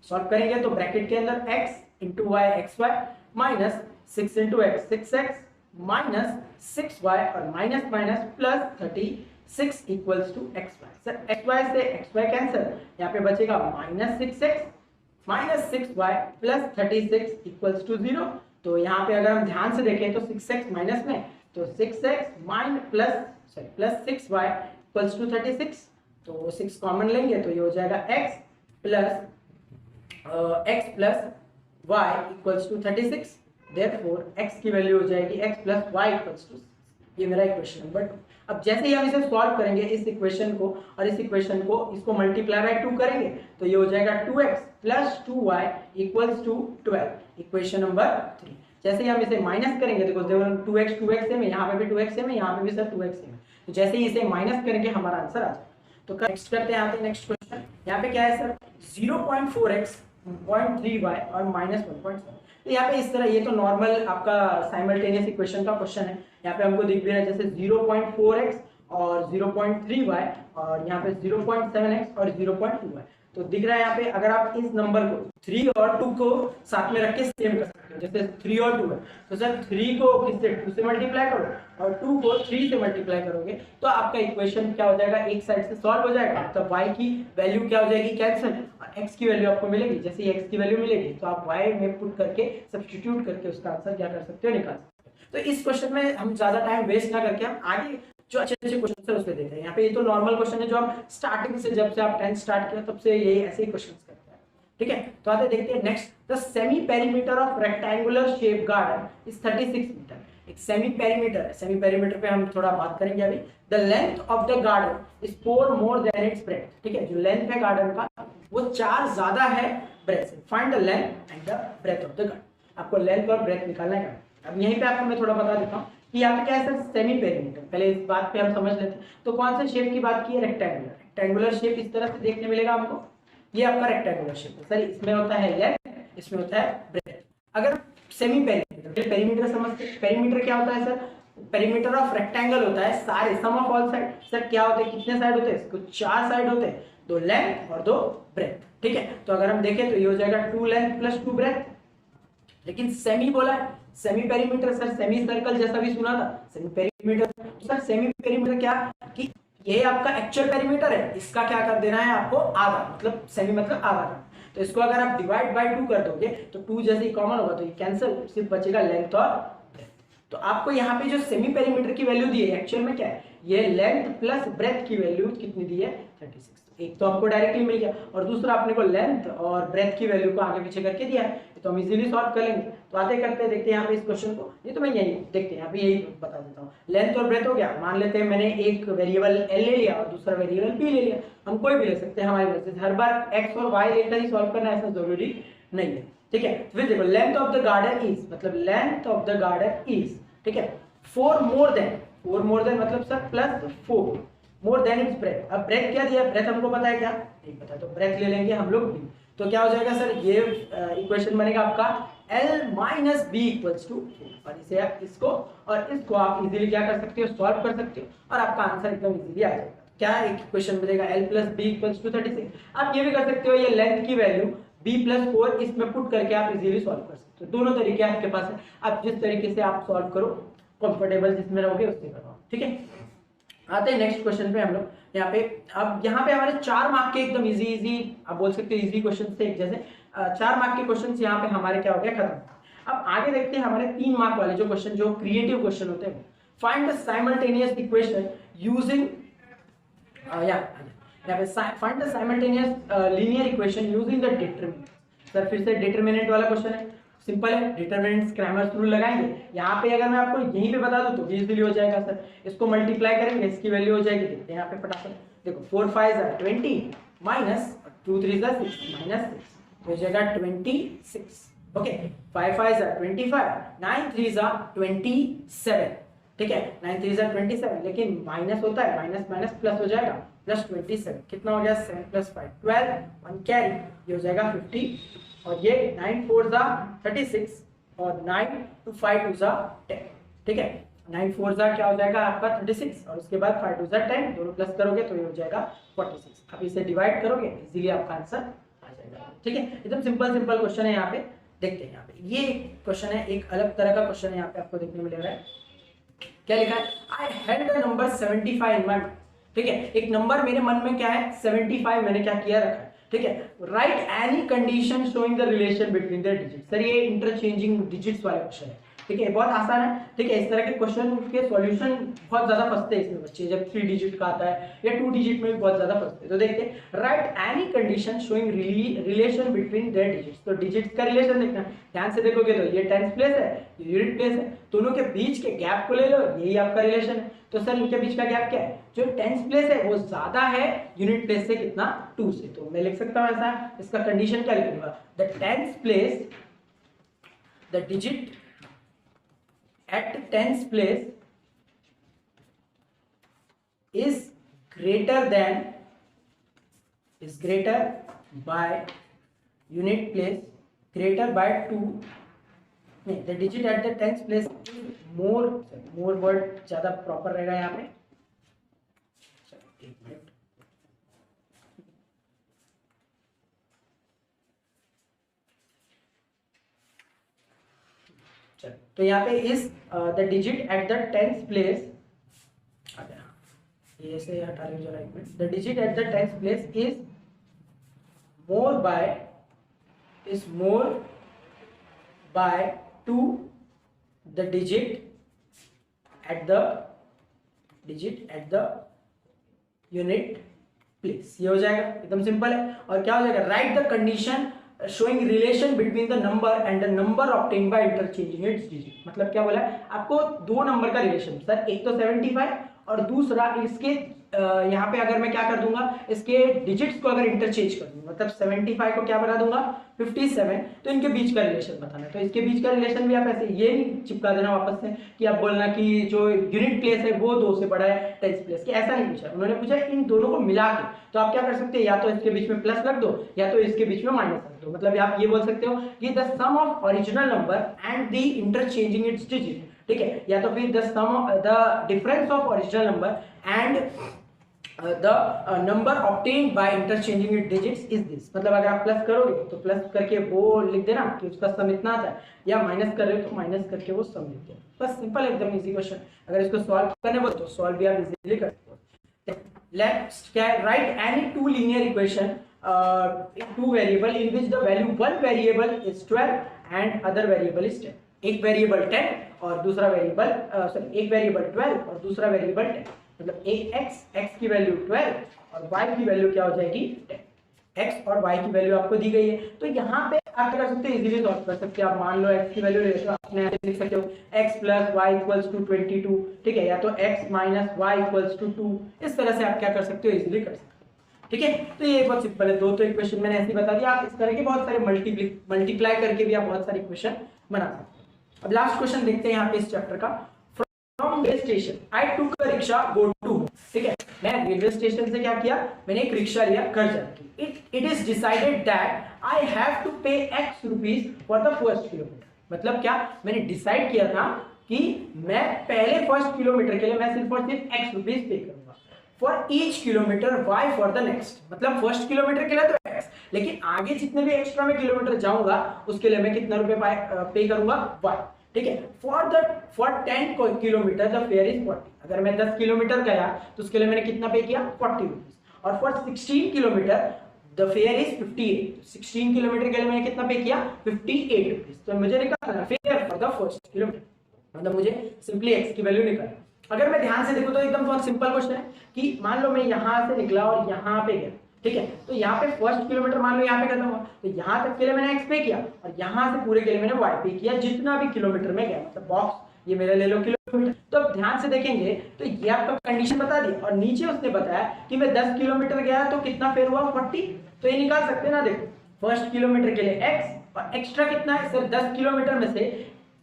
Solve करेंगे तो ब्रैकेट के अंदर x into y x y minus 6 into x 6x minus 6y और minus minus plus 36 equals to xy। Sir xy से xy कैंसिल, यहाँ पे बचेगा minus 6x minus 6y plus 36 equals to 0। तो यहाँ पे अगर हम ध्यान से देखें तो 6x माइनस में, तो 6x minus plus 6y equals to 36, तो 6 कॉमन लेंगे तो ये हो जाएगा x plus y equals to 36। Therefore x की वैल्यू हो जाएगी x plus y equals to 6। ये मेरा इक्वेशन नंबर 2। अब जैसे ही हम इसे सॉल्व करेंगे इस इक्वेशन को और इस इक्वेशन को, इसको मल्टीप्लाई बाय 2 करेंगे तो ये हो जाएगा 2x plus 2y equals to 12। Equation number 3। जैसे ही हम इसे माइनस करेंगे, देखो 2x सेम है, यहाँ पे भी 2x सेम है, यहाँ पे भी सर 2x सेम है, तो जैसे ही इसे माइनस करेंगे हमारा आंसर आ जाएगा। तो नेक्स्ट करते हैं, आते हैं नेक्स्ट क्वेश्चन। यहाँ पे क्या है सर? 0.4x 0.3y और माइनस 1.7। तो यहाँ पे इस तरह, ये तो नॉर्मल आपका साइमल्टेनियस इक्वेशन का क्वेश्चन है। यहाँ पे हमको दिख भी रहा है जैसे 0.4x और 0.3y और यहाँ पे 0.7x और 0.2y, तो दिख रहा है यहाँ पे। अगर आप इस नंबर को 3 और 2 को साथ में रख के सेम कर सकते हो, जैसे 3 और 2 है, तो सर 3 को किससे 2 से मल्टीप्लाई करो और 2 को 3 से मल्टीप्लाई करोगे तो आपका इक्वेशन क्या हो जाएगा? एक साइड से सॉल्व हो जाएगा, तो y की वैल्यू क्या हो जाएगी? कैंसिल, और x की वैल्यू आपको मिलेगी। जैसे ही x की वैल्यू मिलेगी तो आप y में पुट करके सब्स्टिट्यूट करके उसका आंसर क्या कर सकते हो? निकाल सकते हो। तो इस क्वेश्चन में हम ज्यादा टाइम वेस्ट ना करके हम आगे जो अच्छे क्वेश्चन है उस पे देखते हैं। यहाँ पे ये तो नॉर्मल क्वेश्चन है जो हम स्टार्टिंग से, जब से आप 10th स्टार्ट किया तब से यही ऐसे ही क्वेश्चंस करते हैं। ठीक है, तो आते देखते हैं next. The semi perimeter of rectangular shape garden is 36 metre. एक सेमी पेरीमीटर है, सेमी पेरीमीटर पे हम थोड़ा बात करेंगे अभी। The length of the garden is 4 more than its breadth. ठीक है, जो लेंथ है गार्डन का वो 4 ज्यादा है ब्रेथ से। Find the length and the breadth of the garden. आपको लेंथ और ब्रेथ निकालना है। अब यहीं पे आपको मैं थोड़ा बता देता हूँ कि यहाँ पे क्या है सर? Semi perimeter. पहले इस बात पे हम समझ लेते हैं। तो कौन से शेप की बात की है? रेक्टेंगुलर। रेक्टेंगुलर शेप इस तरह से देखने मिलेगा हमको, ये आपका रेक्टेंगुलर शेप है सर। इसमें होता है लेंथ, इसमें होता है ब्रेथ। अगर सेमी पेरीमीटर, पेरीमीटर समझते हैं, पेरीमीटर क्या होता है सर? पेरीमीटर ऑफ रेक्टेंगल होता है सारे सम ऑफ ऑल साइड। सर क्या होते हैं? कितने साइड होते हैं? इसको 4 साइड होते हैं, 2 लेंथ और 2 ब्रेथ। ठीक है, तो अगर हम देखें तो ये हो जाएगा 2 लेंथ प्लस 2 ब्रेथ। लेकिन सेमी बोला है, semi perimeter sir semi circle जैसा भी सुना था। Semi perimeter sir, semi perimeter क्या कि ये आपका एक्चुअल पेरीमीटर है, इसका क्या कर देना है आपको? आधा, मतलब सेमी मतलब आधा। तो इसको अगर आप डिवाइड बाय 2 कर दोगे तो 2 जैसे ही कॉमन होगा तो ये कैंसिल, सिर्फ बचेगा लेंथ और ब्रेथ। तो आपको यहाँ पे जो सेमी पेरीमीटर की वैल्यू दी है एक्चुअल में क्या है? ये लेंथ प्लस ब्रेथ की वैल्यू कितनी दी है? 36। एक तो आपको डायरेक्टली मिल गया और दूसरा अपने को लेंथ और ब्रेथ की वैल्यू को आगे पीछे करके दिया है, तो हम इजीली सॉल्व कर लेंगे। तो आते करते हैं, देखते हैं यहाँ पे इस क्वेश्चन को। ये तो मैं यही देखते हैं यहाँ पे यही बता देता हूँ। लेंथ और ब्रेथ हो गया, मान लेते हैं मैंने एक वेरिएबल एल ले लिया और दूसरा वेरिएबल बी ले लिया, हम कोई भी ले सकते हैं हमारी मर्जी से, हर बार एक्स और वाई लेकर ही सॉल्व करना ऐसा जरूरी नहीं है, ठीक है। फिर देखो length of the garden is, मतलब length of the garden is, ठीक है, 4 मोर देन मतलब sir plus 4 more than its breadth. अब ब्रेथ क्या दिया, ब्रेथ हमको पता है क्या, नहीं पता, तो ब्रेथ ले लेंगे हम लोग b। तो क्या हो जाएगा सर, ये इक्वेशन बनेगा आपका l minus b equals to 4, और इसे इसको और इसको आप इजीली क्या कर सकते हो, सॉल्व कर सकते हो और आपका आंसर एकदम इजीली आ जाएगा। क्या एक इक्वेशन बनेगा l plus b equals to 36। आप ये भी कर सकते हो, ये लेंथ की वैल्यू b प्लस 4 इसमें पुट करके आप इजीली सॉल्व कर सकते हो। दोनों तरीके आपके पास है, आप जिस तरीके से आप सॉल्व करो, कंफर्टेबल जिसमें रहोगे उससे करो, ठीक है। आते हैं नेक्स्ट क्वेश्चन पे हम लोग यहाँ पे। अब यहाँ पे हमारे 4 मार्क के एकदम इजी आप बोल सकते हो इजी क्वेश्चन थे, एक जैसे 4 मार्क के क्वेश्चन यहाँ पे हमारे क्या हो गया, खत्म। अब आगे देखते हैं हमारे 3 मार्क वाले जो क्वेश्चन, जो क्रिएटिव क्वेश्चन होते हैं। Find the simultaneous equation using यहाँ पे find the simultaneous linear equation using the determinant. Sir फिर से डिटरमिनेंट वाला क्वेश्चन है, सिंपल है, डिटरमिनेंट्स क्रैमर्स रूल लगाएंगे। यहाँ पे अगर मैं आपको यहीं पे बता दूं तो इजीली हो जाएगा सर, इसको मल्टीप्लाई करेंगे, इसकी वैल्यू हो जाएगी, देखते हैं यहाँ पे फटाफट, देखो 4 5 20 माइनस 2 3 6 माइनस 6 हो जाएगा 26, ओके। 5 5 25 9 3 27, ठीक है, 9 3 27, लेकिन माइनस होता है, माइनस माइनस प्लस हो जाएगा, प्लस 27 कितना हो गया, 7 + 5 12, 1 कैरी, ये हो जाएगा 50, और ये 9 4 36 और 9 2 5 2 10, ठीक है। 9 4 क्या हो जाएगा आपका 36 और उसके बाद 5 2 10, दोनों प्लस करोगे तो ये हो जाएगा 46। अब इसे डिवाइड करोगे इजीली आपका आंसर आ जाएगा, ठीक है। एकदम सिंपल क्वेश्चन है। यहाँ पे देखते हैं, यहाँ पे ये क्वेश्चन है, एक अलग तरह का क्वेश्चन है, यहाँ पे आपको देखने मिल रहा है। क्या लिखा है, I had the number 75 in my mind, ठीक है, एक नंबर मेरे मन में क्या है 75, मैंने क्या किया रखा है, ठीक है। Right any condition showing the relation between the digits. Sir ये इंटरचेंजिंग डिजिट्स वाला क्वेश्चन है, ठीक है, बहुत आसान है, ठीक है। इस तरह के क्वेश्चन के सॉल्यूशन बहुत ज्यादा फंसते हैं इसमें बच्चे, जब 3 डिजिट का आता है या 2 डिजिट में भी बहुत ज्यादा फंसते हैं। तो देखते हैं, right any condition showing relation between the digits. तो डिजिट्स का रिलेशन देखना, ध्यान से देखोगे तो ये टेंस प्लेस है, ये यूनिट प्लेस है, दोनों के बीच के गैप को ले लो, यही आपका रिलेशन है। तो सर इनके बीच का गैप क्या है, जो टेंस प्लेस है वो ज्यादा है यूनिट प्लेस से, कितना 2 से। तो मैं लिख सकता हूं ऐसा, इसका कंडीशन क्या लिखूंगा, the tens place, the digit at tens place is greater by unit place greater by 2, नहीं, the digit at the tens place is more word ज्यादा प्रॉपर रहेगा यहाँ पे। एक मिनट, तो यहाँ पे is the digit at the tenth place, ये से हटा लीजिए जरा एक minute, the digit at the tenth place is more by 2 the digit at the unit place. ये हो जाएगा, एकदम सिंपल है। और क्या हो जाएगा, right the condition showing relation between the number and the number obtained by interchanging its digit। मतलब क्या बोला है आपको, 2 नंबर का रिलेशन, सर एक तो 75 और दूसरा इसके यहाँ पे अगर मैं क्या कर दूंगा, इसके डिजिट्स को अगर इंटरचेंज कर दूंगा, मतलब 75 को क्या बना दूंगा 57, तो इनके बीच का रिलेशन बताना है। तो इसके बीच का रिलेशन भी आप ऐसे ये नहीं चिपका देना वापस से कि आप बोलना कि जो यूनिट प्लेस है वो 2 से बड़ा है टेंस प्लेस के, ऐसा नहीं पूछा उन्होंने, पूछा इन दोनों को मिला के। तो आप क्या कर सकते हैं, या तो इसके बीच में प्लस रख दो या तो इसके बीच में माइनस रख दो। मतलब आप ये बोल सकते हो कि the sum of original number and the interchanging its digit, ठीक है, या तो फिर the difference of original number and the number obtained by interchanging its digits is this। मतलब अगर आप प्लस करोगे तो प्लस करके वो लिख देना कि उसका सम इतना आता है, या माइनस कर रहे हो तो माइनस करके वो सम लिख देना, बस सिंपल, एकदम इजी क्वेश्चन। अगर इसको सॉल्व करने बोलो तो सॉल्व भी आप इजीली कर सकते हो। नेक्स्ट क्या है, right any 2 linear equation in 2 variable in which the value 1 variable is 12 and other variable is 10। एक वेरिएबल 10 और दूसरा वेरिएबल एक वेरिएबल 12 और दूसरा वेरिएबल 10, मतलब x की वैल्यू 12 और y की वैल्यू क्या हो जाएगी 10। x और y की वैल्यू आपको दी गई है, तो यहाँ पे आप क्या कर सकते हो, इजीली सॉल्व कर सकते हो। आप मान लो x की वैल्यू ले तो आपने ऐसे लिख सकते हो x + y = 22, ठीक है, या तो x - y = 2। इस तरह से आप क्या कर सकते हो, इजीली कर सकते हो, ठीक है। तो ये बहुत सिंपल है, दो तो इक्वेशन मैंने ऐसे बता दिया। आप इस तरह के बहुत सारे मल्टीप्लाई करके भी आप बहुत सारे इक्वेशन बना सकते हो। अब लास्ट क्वेश्चन देखते हैं यहाँ पे इस चैप्टर का। फ्रॉम रेलवे स्टेशन आई टूक अ रिक्शा गो टू होम, ठीक है, मैं रेलवे स्टेशन से क्या किया, मैंने एक रिक्शा लिया घर जाने के लिए। It is decided that I have to pay x rupees for the first kilometre. मतलब क्या, मैंने डिसाइड किया था कि मैं पहले फर्स्ट किलोमीटर के लिए मैं सिर्फ और सिर्फ x रुपीज पे करूंगा, for each kilometre y for the next. मतलब फर्स्ट किलोमीटर के लिए तो x, लेकिन आगे जितने भी एक्स्ट्रा में किलोमीटर जाऊंगा उसके लिए मैं कितना रुपए पे करूंगा, y, ठीक है। For 10 kilometre the fair is 40। अगर मैं 10 किलोमीटर गया तो उसके लिए मैंने कितना पे किया, 40 रुपीज। और for 16 kilometre the fair is 58। 16 kilometre के लिए मैंने कितना पे किया, 58 रुपीज। तो मुझे निकालना fair for the first kilometre, मतलब मुझे सिंपली x की वैल्यू निकालना। अगर मैं ध्यान से देखूं तो एकदम बहुत सिंपल क्वेश्चन है कि मान लो मैं यहां से निकला और यहां पे गया, ठीक है, तो यहाँ पे फर्स्ट किलोमीटर मान लो यहाँ पे खत्म हुआ, तो यहाँ तक के लिए मैंने x पे किया और यहाँ से पूरे के लिए मैंने y पे किया, जितना भी किलोमीटर में गया। मतलब बॉक्स ये मेरा ले लो किलोमीटर। तो अब ध्यान से देखेंगे तो ये आपका कंडीशन बता दी और नीचे उसने बताया कि मैं 10 किलोमीटर गया तो कितना फेयर हुआ, 40। तो ये निकाल सकते हैं ना, देखो फर्स्ट किलोमीटर के लिए x और एक्स्ट्रा कितना है सर, 10 किलोमीटर में से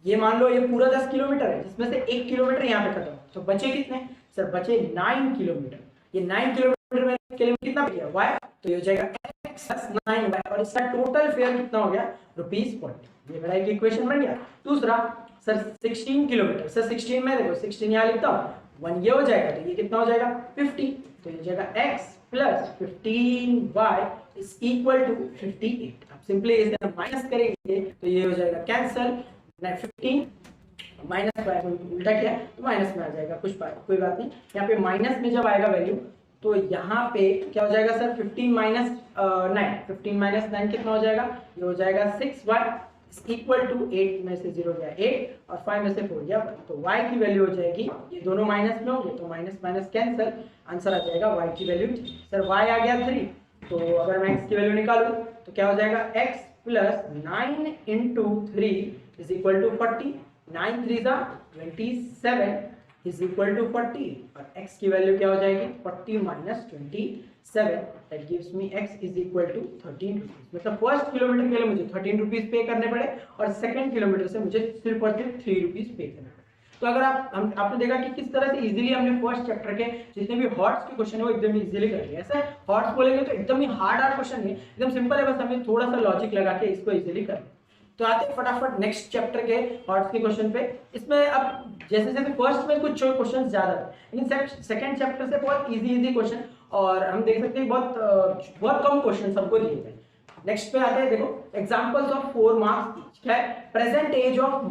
ये मान लो ये पूरा 10 किलोमीटर है, जिसमें से 1 किलोमीटर यहाँ पे खत्म, तो बचे कितने सर, बचे 9 किलोमीटर। ये 9 किलोमीटर में के लिए कितना बच गया, y, तो ये हो जाएगा x + 9y और इसका टोटल फेयर कितना हो गया, ₹40। ये मेरा एक इक्वेशन बन गया। दूसरा सर 16 किलोमीटर, सर 16 में देखो 16 यहाँ लिखता हूँ, 1 ये हो जाएगा, तो ये कितना हो जाएगा 50। तो ये हो जाएगा x + 15y = 58। आप सिंपली इसे माइनस करेंगे तो ये हो जाएगा कैंसल, 15 माइनस उल्टा किया तो माइनस में आ जाएगा, कोई बात नहीं। यहाँ पे माइनस में जब आएगा वैल्यू तो यहाँ पे क्या हो जाएगा सर, 15 - 9, 15 - 9 कितना हो जाएगा, ये हो जाएगा 6y = 8 में से 0 गया 8 और 5 में से 4 गया 1। तो y की वैल्यू हो जाएगी, ये दोनों माइनस में होंगे तो माइनस माइनस कैंसल, आंसर आ जाएगा y की वैल्यू सर y आ गया 3। तो अगर मैं x की वैल्यू निकालूं तो क्या हो जाएगा, x + 9 × 3 = 40। 9 3 27 = 40 और x की वैल्यू क्या हो जाएगी, 40 - 27 that gives me x = 13 rupees. मतलब फर्स्ट किलोमीटर के लिए मुझे 13 रुपीज पे करने पड़े और सेकंड किलोमीटर से मुझे सिर्फ और सिर्फ 3 रुपीज पे करने पड़े। तो अगर आपने देखा कि किस तरह से इजीली हमने फर्स्ट चैप्टर के जितने भी हॉट्स के क्वेश्चन है वो एकदम इजीली कर लिया। ऐसा हॉट्स बोलेंगे तो एकदम ही हार्ड क्वेश्चन नहीं, एकदम सिंपल है, बस हमें थोड़ा सा लॉजिक लगा के इसको इजीली कर लिया। तो आते हैं फटाफट नेक्स्ट चैप्टर के हॉट्स के क्वेश्चन पे। इसमें अब जैसे जैसे फर्स्ट में कुछ क्वेश्चन ज्यादा थे, लेकिन सेकंड चैप्टर से बहुत इजी क्वेश्चन और हम देख सकते हैं बहुत कम क्वेश्चन सबको दिए गए। नेक्स्ट पे आते हैं, देखो एग्जांपल्स ऑफ 4 मार्क्स ईच। क्या है, present age of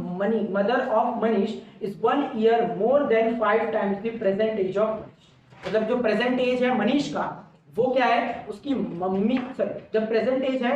mother of Manish is 1 year more than 5 times the present age of Manish. मतलब जो प्रेजेंट एज है मनीष का वो क्या है, उसकी मम्मी, सॉरी जब प्रेजेंट एज है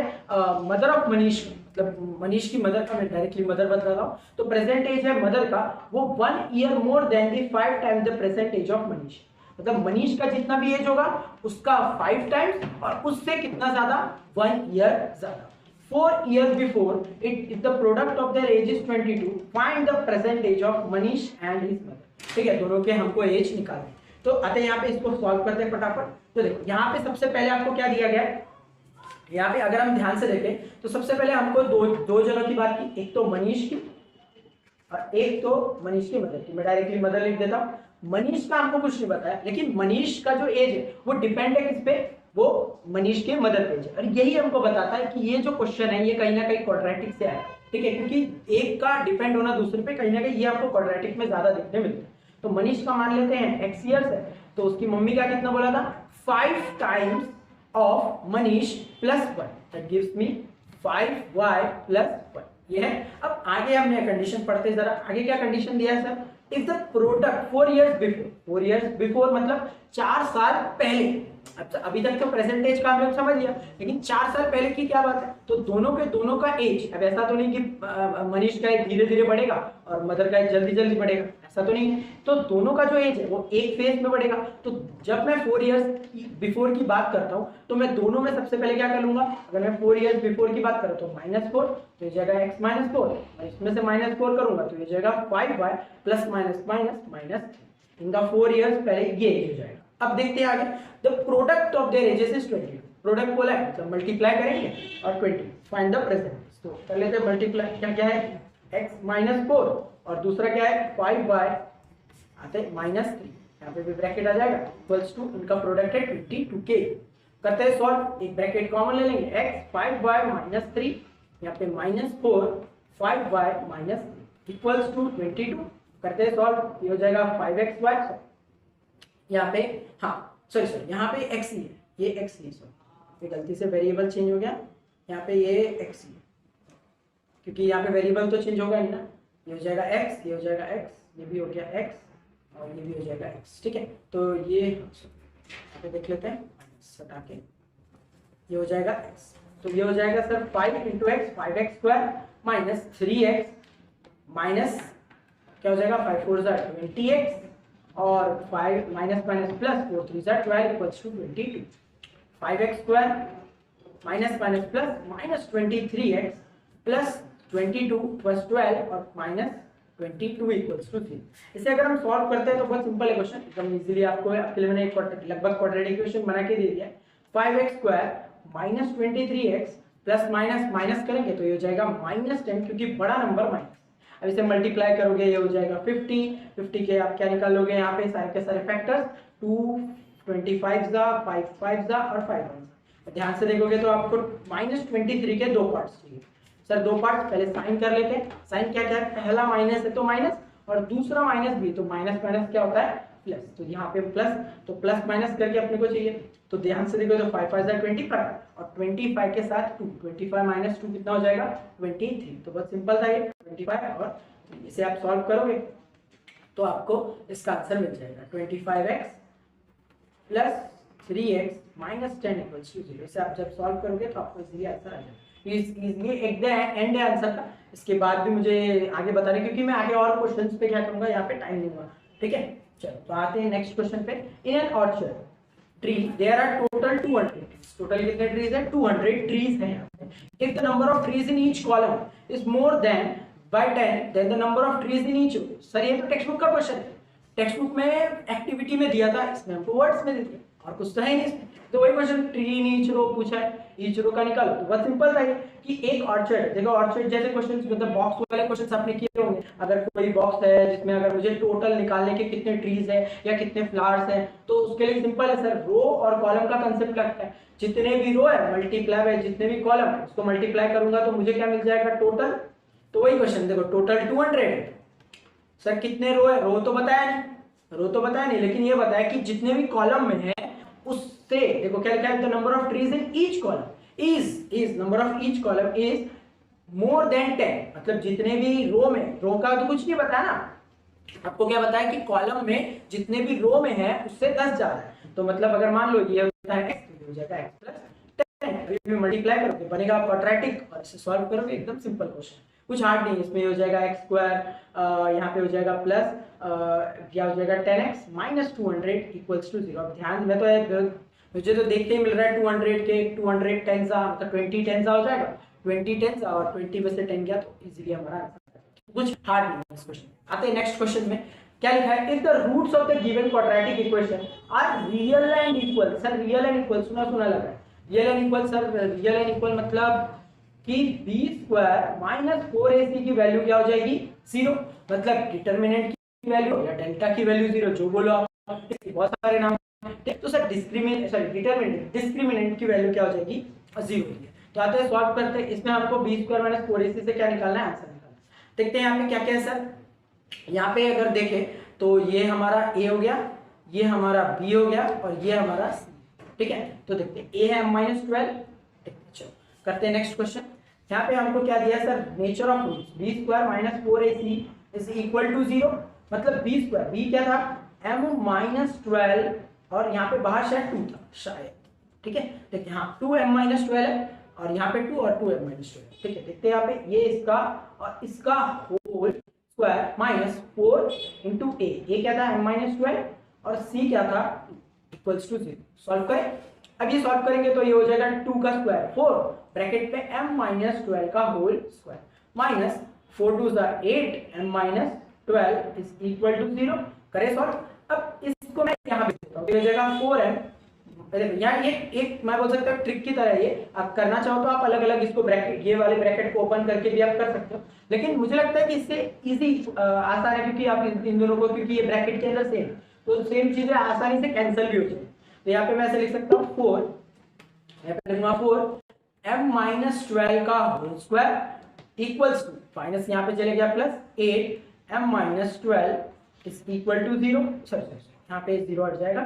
मदर ऑफ मनीष, मतलब मनीष की मदर का, मैं डायरेक्टली मदर बता रहा हूँ, तो प्रेजेंट एज है मदर का वो 1 year more than the 5 times the present age of Manish. मतलब मनीष का जितना भी एज होगा उसका 5 टाइम्स और उससे कितना ज्यादा, 1 ईयर ज्यादा। 4 years before it if the product of their age is 22, find the present age of Manish and his mother। ठीक है, दोनों के हमको एज निकालने। तो आते हैं यहाँ पे इसको सॉल्व करते हैं फटाफट। तो देखो यहाँ पे सबसे पहले आपको क्या दिया गया है, यहाँ पे अगर हम ध्यान से देखें तो सबसे पहले हमको दो जनों की बात की, एक तो मनीष की और एक तो मनीष की मदर की। मैं डायरेक्टली मदर लिख देता हूँ। मनीष का हमको कुछ नहीं बताया, लेकिन मनीष का जो एज है वो डिपेंड है किस पे, वो मनीष के मदर पे है। और यही हमको बताता है कि ये जो क्वेश्चन है ये कहीं ना कहीं क्वाड्रेटिक से आया, ठीक है, क्योंकि एक का डिपेंड होना दूसरे पे कहीं ना कहीं ये आपको क्वाड्रेटिक में ज्यादा देखने मिलता है। तो मनीष का मान लेते हैं x ईयर्स है, तो उसकी मम्मी का कितना बोला था, 5 times of Manish plus 1 that gives me 5y plus 1। ये है। अब आगे हमने कंडीशन पढ़ते हैं जरा, आगे क्या कंडीशन दिया है sir, if the product 4 years before, 4 years before मतलब 4 साल पहले, अब अभी तक तो प्रेजेंट एज का हम लोग समझ लिया, लेकिन 4 साल पहले की क्या बात है, तो दोनों का एज, अब ऐसा तो नहीं कि मनीष का एज धीरे धीरे बढ़ेगा और मदर का एज जल्दी जल्दी बढ़ेगा, ऐसा तो नहीं है। तो दोनों का जो एज है वो एक फेज में बढ़ेगा। तो जब मैं 4 इयर्स बिफोर की बात करता हूँ तो मैं दोनों में सबसे पहले क्या कर लूंगा, अगर मैं 4 इयर्स बिफोर की बात करूँ तो -4, तो ये जाएगा x - 4, और इसमें से -4 करूंगा तो ये जाएगा 5y plus minus minus minus, इनका 4 इयर्स पहले ये एज हो जाएगा। अब देखते हैं आगे, the product of their edges is 22, product बोला है मतलब मल्टीप्लाई करेंगे और 20, फाइंड द प्रेजेंट। तो कर लेते हैं मल्टीप्लाई, क्या क्या है, x - 4 और दूसरा क्या है 5y आते -3, यहाँ पे भी ब्रैकेट आ जाएगा, इक्वल्स टू इनका प्रोडक्ट है 22k। करते हैं सॉल्व, एक ब्रैकेट कॉमन ले लेंगे, x 5y - 3, यहाँ पे -4 5y - इक्वल्स टू 22। करते हैं सॉल्व, ये हो जाएगा 5xy, यहाँ पे हाँ सॉरी यहाँ पे x ही है, ये x ही है, सॉरी गलती से वेरिएबल चेंज हो गया, यहाँ पे ये x ही है, क्योंकि यहाँ पे वेरिएबल तो चेंज होगा नहीं ना, ये हो जाएगा x, ये हो जाएगा x, ये भी हो गया x और ये भी हो जाएगा x, ठीक है। तो ये यहाँ पे देख लेते हैं, हटा के ये हो जाएगा x, तो ये हो जाएगा sir 5 × x 5x² minus 3x minus क्या हो जाएगा 5 4 20x और 5 minus minus plus 4 3 12 equals to 22, 5x² minus minus plus minus 23x plus 22 plus 12 और माइनस 22 इक्वल्स टू 3। इसे अगर हम सॉल्व करते हैं तो बहुत सिंपल है क्वेश्चन, एकदम इजीली आपको आपके लिए मैंने एक लगभग क्वाड्रेटिक इक्वेशन बना के दे दिया है। 5x² minus 23x plus minus minus करेंगे तो ये हो जाएगा -10, क्योंकि बड़ा नंबर माइनस। अब इसे मल्टीप्लाई करोगे ये हो जाएगा 50 के आप क्या निकाल लोगे यहाँ पे सारे के सारे फैक्टर्स, 2 25 5 5 और 5 ध्यान से देखोगे तो आपको -23 के 2 पार्ट्स चाहिए। सर 2 पार्ट्स, पहले साइन कर लेते हैं। साइन क्या क्या है, पहला माइनस है तो माइनस और दूसरा माइनस भी, तो माइनस माइनस क्या होता है प्लस, तो यहाँ पे प्लस, तो प्लस माइनस करके अपने को चाहिए, तो ध्यान से देखो तो 5 5 25 और 25 के साथ 2, 25 - 2 कितना हो जाएगा 23। तो बहुत सिंपल था ये 25, और इसे आप सॉल्व करोगे तो आपको इसका आंसर मिल जाएगा 25x plus 3x minus 10 equals to 0। इसे आप जब सॉल्व करोगे तो आपको इजीली आंसर आ जाएगा। ये एक एंड है आंसर का, इसके बाद भी मुझे आगे बताना, क्योंकि मैं आगे और क्वेश्चंस पे क्या करूंगा, यहाँ पे टाइम दूंगा, ठीक है। चलो तो आते हैं नेक्स्ट क्वेश्चन पे। In an orchard tree there are total 200 trees, total कितने ट्रीज है 200 ट्रीज हैं यहाँ पे। If the number of trees in each column is more than by 10 then the number of trees in each row। Sir ये तो टेक्स्ट बुक का क्वेश्चन है, टेक्स्ट बुक में एक्टिविटी में दिया था, इसमें हमको वर्ड्स में दे दिया और कुछ तो है नहीं इसमें। तो वही question tree in each row पूछा है, ईच रो का निकालो। तो बहुत सिंपल था ये कि एक ऑर्चर्ड, देखो ऑर्चर्ड जैसे क्वेश्चंस मतलब बॉक्स वाले क्वेश्चंस आपने किए होंगे। अगर कोई बॉक्स है जिसमें अगर मुझे टोटल निकालने के कितने ट्रीज है या कितने फ्लावर्स हैं, तो उसके लिए सिंपल है सर, रो और कॉलम का कंसेप्ट लगता है। जितने भी रो है मल्टीप्लाई है, जितने भी कॉलम है उसको मल्टीप्लाई करूंगा तो मुझे क्या मिल जाएगा टोटल। तो वही क्वेश्चन देखो टोटल 200 है, सर कितने रो है, रो तो बताया नहीं, लेकिन ये बताया कि जितने भी कॉलम में है उससे देखो क्या लिखा है, the number of trees in each column is number of each column is more then 10, मतलब जितने भी रो में, रो का तो कुछ नहीं बताया ना, आपको क्या बताया कि कॉलम में जितने भी रो में है उससे 10 ज्यादा है। तो मतलब अगर मान लो ये होता है x, तो हो जाएगा x प्लस 10, अभी मल्टीप्लाई करोगे बनेगा क्वाड्रेटिक, और इसे सॉल्व करोगे एकदम सिंपल क्वेश्चन, कुछ हार्ड नहीं। इसमें हो जाएगा x², यहाँ पे हो जाएगा प्लस क्या हो जाएगा 10x माइनस 200 इक्वल्स टू 0। अब ध्यान में तो मुझे तो देखते ही मिल रहा है 200 के 200 10 मतलब 20 10 हो जाएगा, 20 10 और 20 में से 10 गया तो इजीली हमारा आंसर, कुछ हार्ड नहीं है इस क्वेश्चन। आते हैं नेक्स्ट क्वेश्चन में, क्या लिखा है, if the roots of the given quadratic equation are real and equal. Sir real and equal सुना लगा है, real and equal, sir real and equal मतलब कि b² माइनस 4ac की वैल्यू क्या हो जाएगी 0, मतलब डिटरमिनेंट की वैल्यू या डेल्टा की वैल्यू 0, जो बोलो आप, बहुत सारे नाम। तो सर डिस्क्रिमिनेंट की वैल्यू क्या हो जाएगी 0। तो आते हैं सॉल्व करते हैं, इसमें हमको b² माइनस 4ac से क्या निकालना है, आंसर निकालना है। देखते हैं यहाँ पे क्या क्या है सर। यहाँ पे अगर देखें तो ये हमारा a हो गया, ये हमारा b हो गया और ये हमारा c, ठीक है। तो देखते हैं a है -12, चलो करते हैं नेक्स्ट क्वेश्चन। यहाँ पे हमको क्या दिया sir, nature of roots b² minus 4ac is equal to 0, मतलब b² b क्या था m - 12 और यहाँ पे बाहर शायद 2 था शायद, ठीक है। देखिए हाँ 2m-12 है और यहाँ पे 2 और 2m-12, ठीक है। देखते हैं यहाँ पे ये इसका और इसका होल स्क्वायर माइनस 4 इंटू ए क्या था m-12 और c क्या था इक्वल्स टू 0। सॉल्व करें। अब ये सॉल्व करेंगे तो ये हो जाएगा 2 का स्क्वायर 4 ब्रैकेट में m-12 का whole square minus 4 2 8 m-12 is equal to 0। करें सॉल्व। अब इसको मैं यहाँ पे देता हूँ, ये हो जाएगा 4m। यहाँ ये एक मैं बोल सकता हूँ ट्रिक की तरह है ये, आप करना चाहो तो आप अलग अलग इसको ब्रैकेट ये वाले ब्रैकेट को ओपन करके भी आप कर सकते हो, लेकिन मुझे लगता है कि इससे इजी आसान है क्योंकि आप इन दोनों को, क्योंकि ये ब्रैकेट के अंदर सेम तो सेम चीजें आसानी से कैंसिल भी हो जाए। तो यहाँ पे मैं ऐसे लिख सकता हूँ 4, यहाँ पे लिखूंगा 4 m-12 का whole square equals to minus यहाँ पे चले गया plus 8 m-12 is equal to 0। Sorry यहाँ पे 0 हट जाएगा,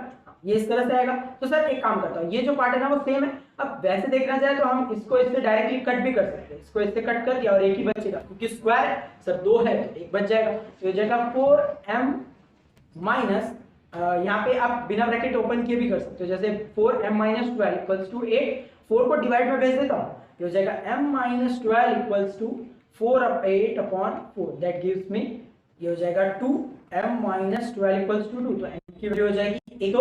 ये इस तरह से आएगा। तो सर एक काम करता हूँ, ये जो पार्ट है ना वो सेम है। अब वैसे देखना चाहे तो हम इसको इससे डायरेक्टली कट भी कर सकते हैं, इसको इससे कट कर दिया और एक ही बचेगा क्योंकि स्क्वायर है सर 2 है तो एक बच जाएगा। तो हो जाएगा 4m माइनस यहाँ पे आप बिना ब्रैकेट ओपन किए भी कर सकते हो, जैसे 4m-12 इक्वल्स टू 8, 4 को डिवाइड में भेज देता हूँ, ये हो जाएगा m-12 equals to 8/4 that gives me, ये हो जाएगा 2m-12 इक्वल्स टू 2। तो m की वैल्यू हो जाएगी एक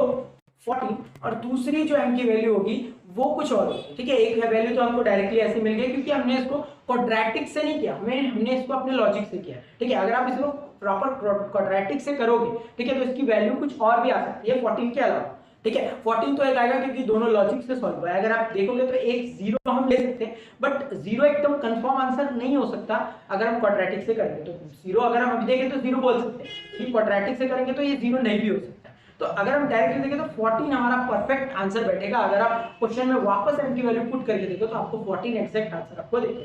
40 और दूसरी जो m की वैल्यू होगी वो कुछ और होगी, ठीक है। एक वैल्यू तो हमको डायरेक्टली ऐसे मिल गई क्योंकि हमने इसको क्वाड्रेटिक से नहीं किया, हमने इसको अपने लॉजिक से किया, ठीक है। अगर आप इसको प्रॉपर क्वाड्रेटिक से करोगे, ठीक है, तो इसकी वैल्यू कुछ और भी आ सकती है 14 के अलावा, ठीक है। 14 तो एक आएगा क्योंकि दोनों लॉजिक से सॉल्व है। अगर आप देखोगे तो एक 0 हम ले सकते हैं, बट 0 एकदम कंफर्म आंसर नहीं हो सकता अगर हम क्वाड्रेटिक से करेंगे। तो 0 अगर हम अभी देखें तो 0 बोल सकते हैं, क्वाड्रेटिक से करेंगे तो ये 0 नहीं भी हो सकता। तो अगर हम डायरेक्टली देखें तो 14 हमारा परफेक्ट आंसर बैठेगा। अगर आप क्वेश्चन में वापस m की वैल्यू पुट करके देखो तो आपको 14 एग्जैक्ट आंसर आपको देगा,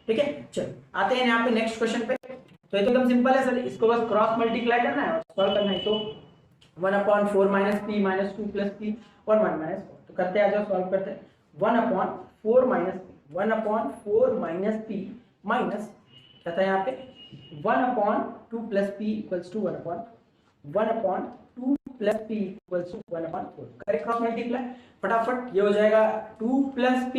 ठीक है। चलो आते हैं यहाँ पे नेक्स्ट क्वेश्चन पे। तो ये तो एकदम सिंपल है सर, इसको बस क्रॉस मल्टीप्लाई करना है और सॉल्व करना है। तो 1/4 minus p minus 2 plus p और 1 माइनस 4, तो करते हैं, आ जाओ सॉल्व करते हैं। 1/4 minus p 1/4 minus p minus क्या था यहाँ पे 1/2 plus p equals to 1/2 plus p equals to 1/4। करें क्रॉस मल्टीप्लाई फटाफट, ये हो जाएगा 2 प्लस p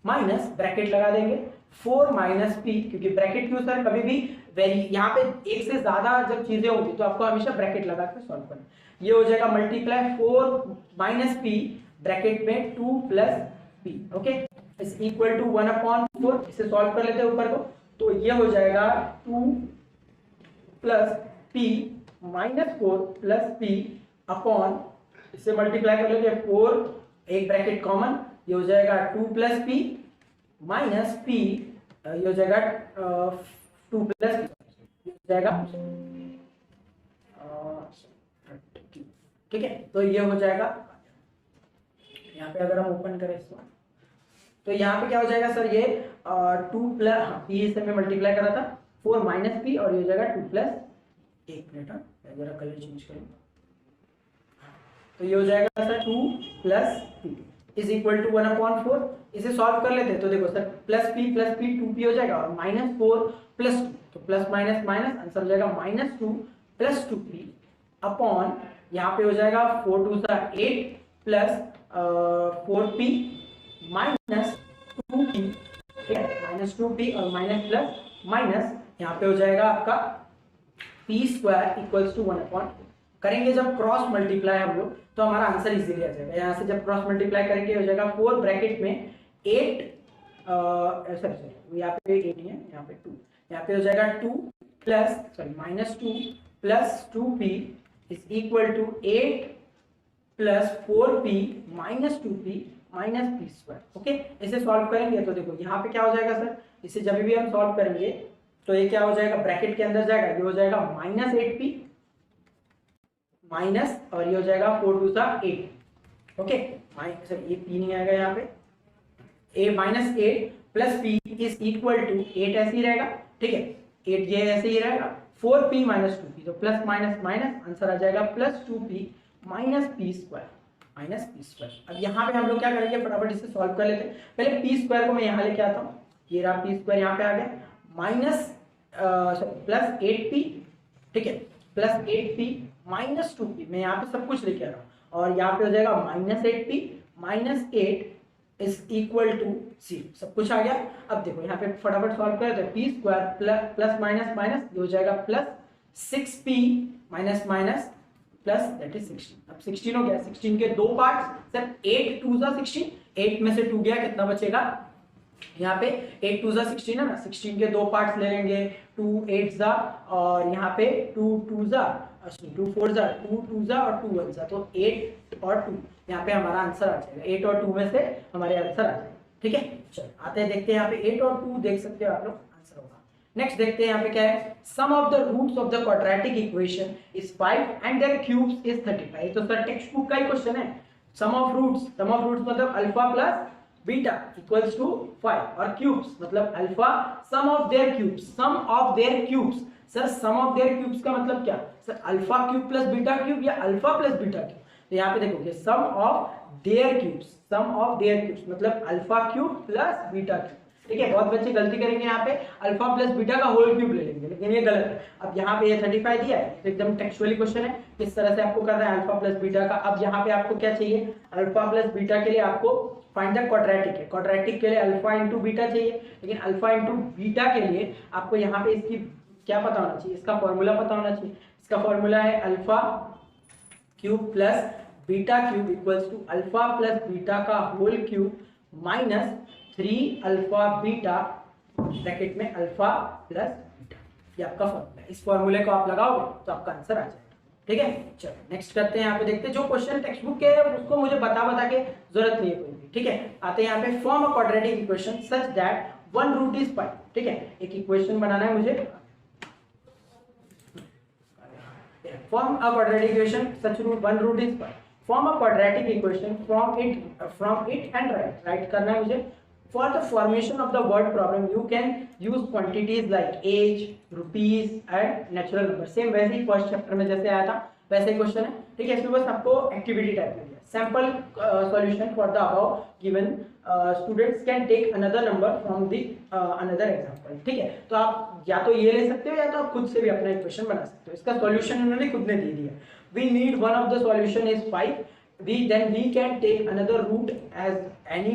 माइनस ब्रैकेट लगा देंगे 4 माइनस p, क्योंकि ब्रैकेट क्यों सर, कभी भी यहाँ पे एक से ज्यादा जब चीजें होगी तो आपको हमेशा ब्रैकेट लगा के सॉल्व करना। ये हो जाएगा मल्टीप्लाई 4 माइनस p ब्रैकेट में 2 plus p, okay, is equal to 1/4। इसे सॉल्व कर लेते हैं ऊपर को, तो ये हो जाएगा 2 plus p minus 4 plus p upon, इसे मल्टीप्लाई कर लेते हैं 4 एक ब्रैकेट कॉमन, ये हो जाएगा 2 प्लस p माइनस p, ये हो जाएगा 2 प्लस p हो जाएगा ठीक है। तो ये हो जाएगा, यहाँ पे अगर हम ओपन करें इसको तो यहाँ पे क्या हो जाएगा सर, ये 2 प्लस p से मैं मल्टीप्लाई कर रहा था 4 माइनस p और ये हो जाएगा 2 प्लस, एक मिनट जरा कलर चेंज करूँ, तो ये हो जाएगा sir 2 plus p is equal to 1/4। इसे सॉल्व कर लेते हैं तो देखो सर प्लस p 2p हो जाएगा और माइनस 4 प्लस 2, तो प्लस माइनस माइनस आंसर हो जाएगा -2 प्लस 2p अपॉन, यहाँ पे हो जाएगा 4 2 8 प्लस 4p माइनस 2p, ठीक है, माइनस 2p और माइनस प्लस माइनस, यहाँ पे हो जाएगा आपका p स्क्वायर इक्वल्स टू 1/4। करेंगे जब क्रॉस मल्टीप्लाई हम लोग तो हमारा आंसर इजीली आ जाएगा। यहाँ से जब क्रॉस मल्टीप्लाई करेंगे हो जाएगा 4 ब्रैकेट में 8 सॉरी यहाँ पे 8 नहीं है, यहाँ पे 2, यहाँ पे हो जाएगा 2 plus sorry minus 2 plus 2p is equal to 8 plus 4p minus 2p minus p square, okay. इसे सॉल्व करेंगे तो देखो यहाँ पे क्या हो जाएगा सर, इसे जब भी हम सॉल्व करेंगे तो ये क्या हो जाएगा, ब्रैकेट के अंदर जाएगा, ये हो जाएगा -8p माइनस और ये हो जाएगा 4 2 8, ओके, सर ये p नहीं आएगा यहाँ पे, a minus 8 plus p is equal to 8 ऐसे ही रहेगा, ठीक है, 8 ये ऐसे ही रहेगा, 4p माइनस 2p, तो प्लस माइनस माइनस आंसर आ जाएगा plus 2p minus p square minus p square. अब यहाँ पे हम लोग क्या करेंगे, फटाफट इसे सॉल्व कर लेते हैं। पहले p स्क्वायर को मैं यहाँ लेके आता हूँ, ये रहा p स्क्वायर यहाँ पे आ गया, माइनस प्लस 8p, ठीक है, प्लस 8p माइनस 2p, मैं यहाँ पे सब कुछ लेके आ रहा हूँ और यहाँ पे हो जाएगा -8p -8 इज इक्वल टू 0। सब कुछ आ गया। अब देखो यहाँ पे फटाफट सॉल्व करें तो p square plus minus minus हो जाएगा plus 6p minus minus plus that is 16। अब 16 हो गया। 16 के दो पार्ट्स सर, 8 2 जा 16, 8 में से 2 गया, कितना बचेगा यहाँ पे 8 2 जा 16 है ना। 16 के दो पार्ट्स ले लेंगे, 2 8 जा और यहाँ पे 2 2 जा 2 4 जा 2 2 जा और 2 1 जा, तो 8 और 2 यहाँ पे हमारा आंसर आ जाएगा। 8 और 2 में से हमारे आंसर आ जाएगा। ठीक है, चलो आते हैं देखते हैं यहाँ पे 8 और 2 देख सकते हो आप लोग, आंसर होगा। नेक्स्ट देखते हैं यहाँ पे क्या है, sum of the roots of the quadratic equation is 5 and their cubes is 35। तो सर टेक्स्ट बुक का ही क्वेश्चन है। सम ऑफ रूट्स मतलब alpha plus beta equals to 5 और क्यूब्स मतलब alpha sum of their cubes. Sir sum of their cubes का मतलब क्या sir, alpha cube plus beta cube या अल्फा प्लस बीटा क्यूब। तो यहाँ पे देखोगे सम ऑफ देयर क्यूब्स मतलब alpha cube plus beta cube. ठीक है, बहुत बच्चे गलती करेंगे यहाँ पे अल्फा प्लस बीटा का होल क्यूब ले लेंगे, लेकिन ये गलत है। अब यहाँ पे ये 35 दिया है तो एकदम टेक्सचुअली क्वेश्चन है, किस तरह से आपको करना है अल्फा प्लस बीटा का। अब यहाँ पे आपको क्या चाहिए, अल्फा प्लस बीटा के लिए आपको फाइंड द क्वाड्रेटिक है। क्वाड्रेटिक के लिए अल्फा इंटू बीटा चाहिए, लेकिन अल्फा इंटू बीटा के लिए आपको यहाँ पे इसकी क्या पता होना चाहिए, इसका फॉर्मूला पता होना चाहिए। इसका फॉर्मूला है alpha cube plus beta cube equals to alpha plus beta का whole cube minus 3 alpha beta bracket में अल्फा प्लस बीटा, ये आपका फॉर्मूला है। इस फॉर्मूले को आप लगाओगे तो आपका आंसर आ जाएगा। ठीक है, चलो नेक्स्ट करते हैं। यहाँ पे देखते हैं जो क्वेश्चन टेक्स्ट बुक के है उसको मुझे बता के जरूरत नहीं है कोई भी। ठीक है, आते हैं यहाँ पे form a quadratic equation such that one root is 5। ठीक है, एक इक्वेशन बनाना है मुझे। Form a quadratic equation such one root is 5। Form a quadratic equation from it and write करना है मुझे। For the formation of the word problem, you can use quantities like age, rupees and natural number. Same वैसे ही फर्स्ट चैप्टर में जैसे आया था वैसे ही क्वेश्चन है। ठीक है, इसमें बस आपको एक्टिविटी टाइप में दिया sample solution for the above given students can take another number from the another example. ठीक है, तो आप या तो ये ले सकते हो या तो आप खुद से भी अपना इक्वेशन बना सकते हो। इसका सॉल्यूशन उन्होंने खुद ने दे दिया। We need one of the solution is 5। we can take another root as any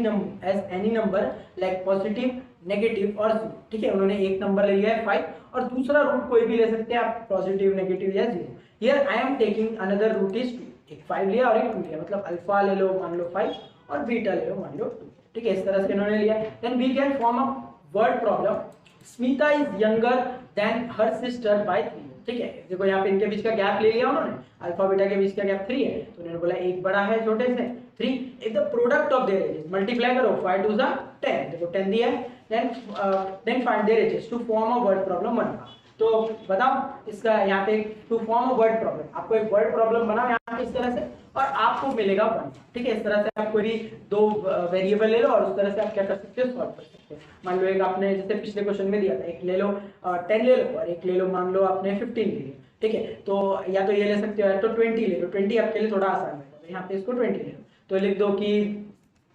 number like positive, negative और 0। ठीक है, उन्होंने एक नंबर ले लिया है 5 और दूसरा रूट कोई भी ले सकते हैं आप, पॉजिटिव, नेगेटिव या 0। Here I am taking another root is 2। एक 5 लिया और एक 2 लिया, मतलब अल्फा ले लो मान लो 5 और बीटा ले लो मान लो 2। ठीक है, इस तरह से इन्होंने लिया। Then we can form a word problem. Smita is younger than her sister by 3। ठीक है, देखो यहाँ पे इनके बीच का गैप ले लिया उन्होंने, अल्फा बीटा के बीच का गैप 3 है, तो उन्होंने बोला एक बड़ा है छोटे से 3। If the product of their ages multiply करो 5 2 जा 10, देखो 10 दिया है। Then find their ages to form a word problem 1। तो बताओ इसका यहाँ पे to form a word problem, आपको एक वर्ड प्रॉब्लम बनाओ यहाँ पे इस तरह से और आपको मिलेगा 1। ठीक है, इस तरह से आप कोई 2 वेरिएबल ले लो और उस तरह से आप क्या कर सकते हो, सॉल्व कर सकते हो। मान लो एक आपने जैसे पिछले क्वेश्चन में दिया था, एक ले लो 10 ले लो और एक ले लो मान लो आपने 15 ले लिया। ठीक है, तो या तो ये ले सकते हो या तो 20 ले लो। 20 आपके लिए थोड़ा आसान है, तो यहाँ पे इसको 20 ले लो। तो लिख दो कि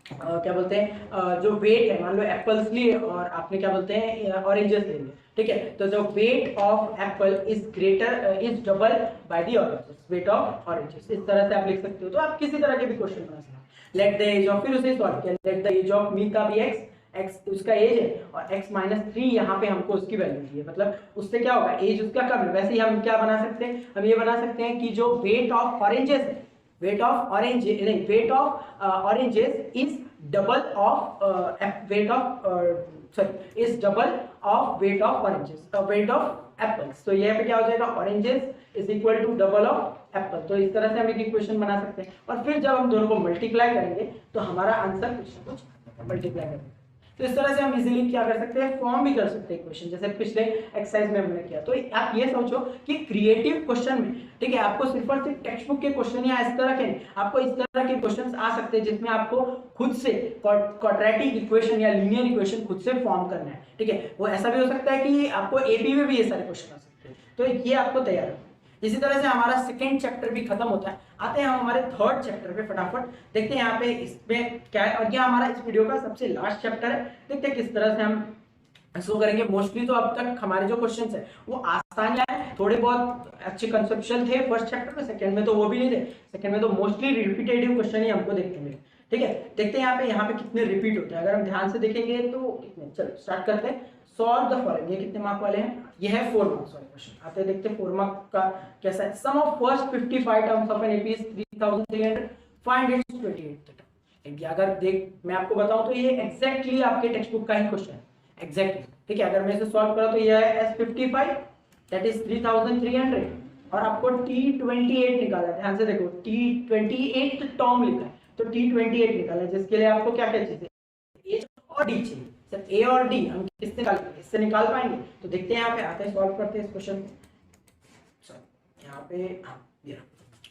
क्या बोलते हैं जो वेट है, मान लो एप्पल्स लिए और आपने क्या बोलते हैं ऑरेंजेस ले लिए। ठीक है, तो जो weight of Apple is double by the oranges, weight of oranges, इस तरह से आप लिख सकते हो। तो आप किसी तरह के भी क्वेश्चन बना सकते हो। लेट द एज ऑफ, फिर उसे सॉल्व किया, let the age of me का भी x उसका एज है और x-3 यहाँ पे हमको उसकी वैल्यू दी है, मतलब उससे क्या होगा, एज उसका कम है। वैसे ही हम क्या बना सकते हैं, हम ये बना सकते हैं कि जो वेट ऑफ ऑरेंजेस है, weight of oranges is double of weight of oranges, weight of apples. तो यहाँ पे क्या हो जाएगा, oranges is equal to double of apple. तो इस तरह से हम एक इक्वेशन बना सकते हैं और फिर जब हम दोनों को मल्टीप्लाई करेंगे तो हमारा आंसर कुछ ना कुछ मल्टीप्लाई करेंगे। तो इस तरह से हम इजीली क्या कर सकते हैं, फॉर्म भी कर सकते हैं क्वेश्चन, जैसे पिछले एक्सरसाइज में हमने किया। तो आप ये सोचो कि क्रिएटिव क्वेश्चन में, ठीक है, आपको सिर्फ और सिर्फ टेक्स्ट बुक के क्वेश्चन या इस तरह के नहीं, आपको इस तरह के क्वेश्चंस आ सकते हैं जिसमें आपको खुद से क्वाड्रेटिक इक्वेशन या लीनियर इक्वेशन खुद से फॉर्म करना है। ठीक है, वो ऐसा भी हो सकता है कि आपको एपी में भी ये सारे क्वेश्चन आ सकते हैं, तो ये आपको तैयार है। इसी तरह से हमारा सेकंड चैप्टर भी खत्म होता है। आते हैं हम हमारे थर्ड चैप्टर पे, फटाफट देखते हैं यहाँ पे इसमें क्या है। और क्या हमारा इस वीडियो का सबसे लास्ट चैप्टर है, देखते हैं किस तरह से हम इसको करेंगे। मोस्टली तो अब तक हमारे जो क्वेश्चंस है वो आसान है, थोड़े बहुत अच्छे कंसेप्चुअल थे फर्स्ट चैप्टर में, सेकंड में तो वो भी नहीं थे, सेकंड में तो मोस्टली रिपीटेटिव क्वेश्चन ही हमको देखने मिले। ठीक है, देखते हैं यहाँ पे कितने रिपीट होते हैं। अगर हम ध्यान से देखेंगे तो कितने, चलो स्टार्ट करते हैं। सॉल्व द फॉलोइंग, ये कितने मार्क वाले हैं, ये है 4 मार्क्स वाले क्वेश्चन। आते हैं देखते हैं 4 मार्क का कैसा है। Sum of first 55 terms of an AP is 3300, find its 28th term. अगर देख मैं आपको बताऊं तो ये एग्जैक्टली आपके टेक्स्ट बुक का ही क्वेश्चन है, एग्जैक्टली। ठीक है, अगर मैं इसे सॉल्व करा तो ये है S55 दैट इज 3300 और आपको T28 निकाला है। ध्यान से देखो T28 टर्म लिखा है, तो T28 निकाला है, जिसके लिए आपको क्या क्या चाहिए, A और D चाहिए। सर A और D हम किससे निकालेंगे, इससे निकाल पाएंगे। तो देखते हैं यहाँ पे, आते हैं सॉल्व करते हैं इस क्वेश्चन को। यहाँ पे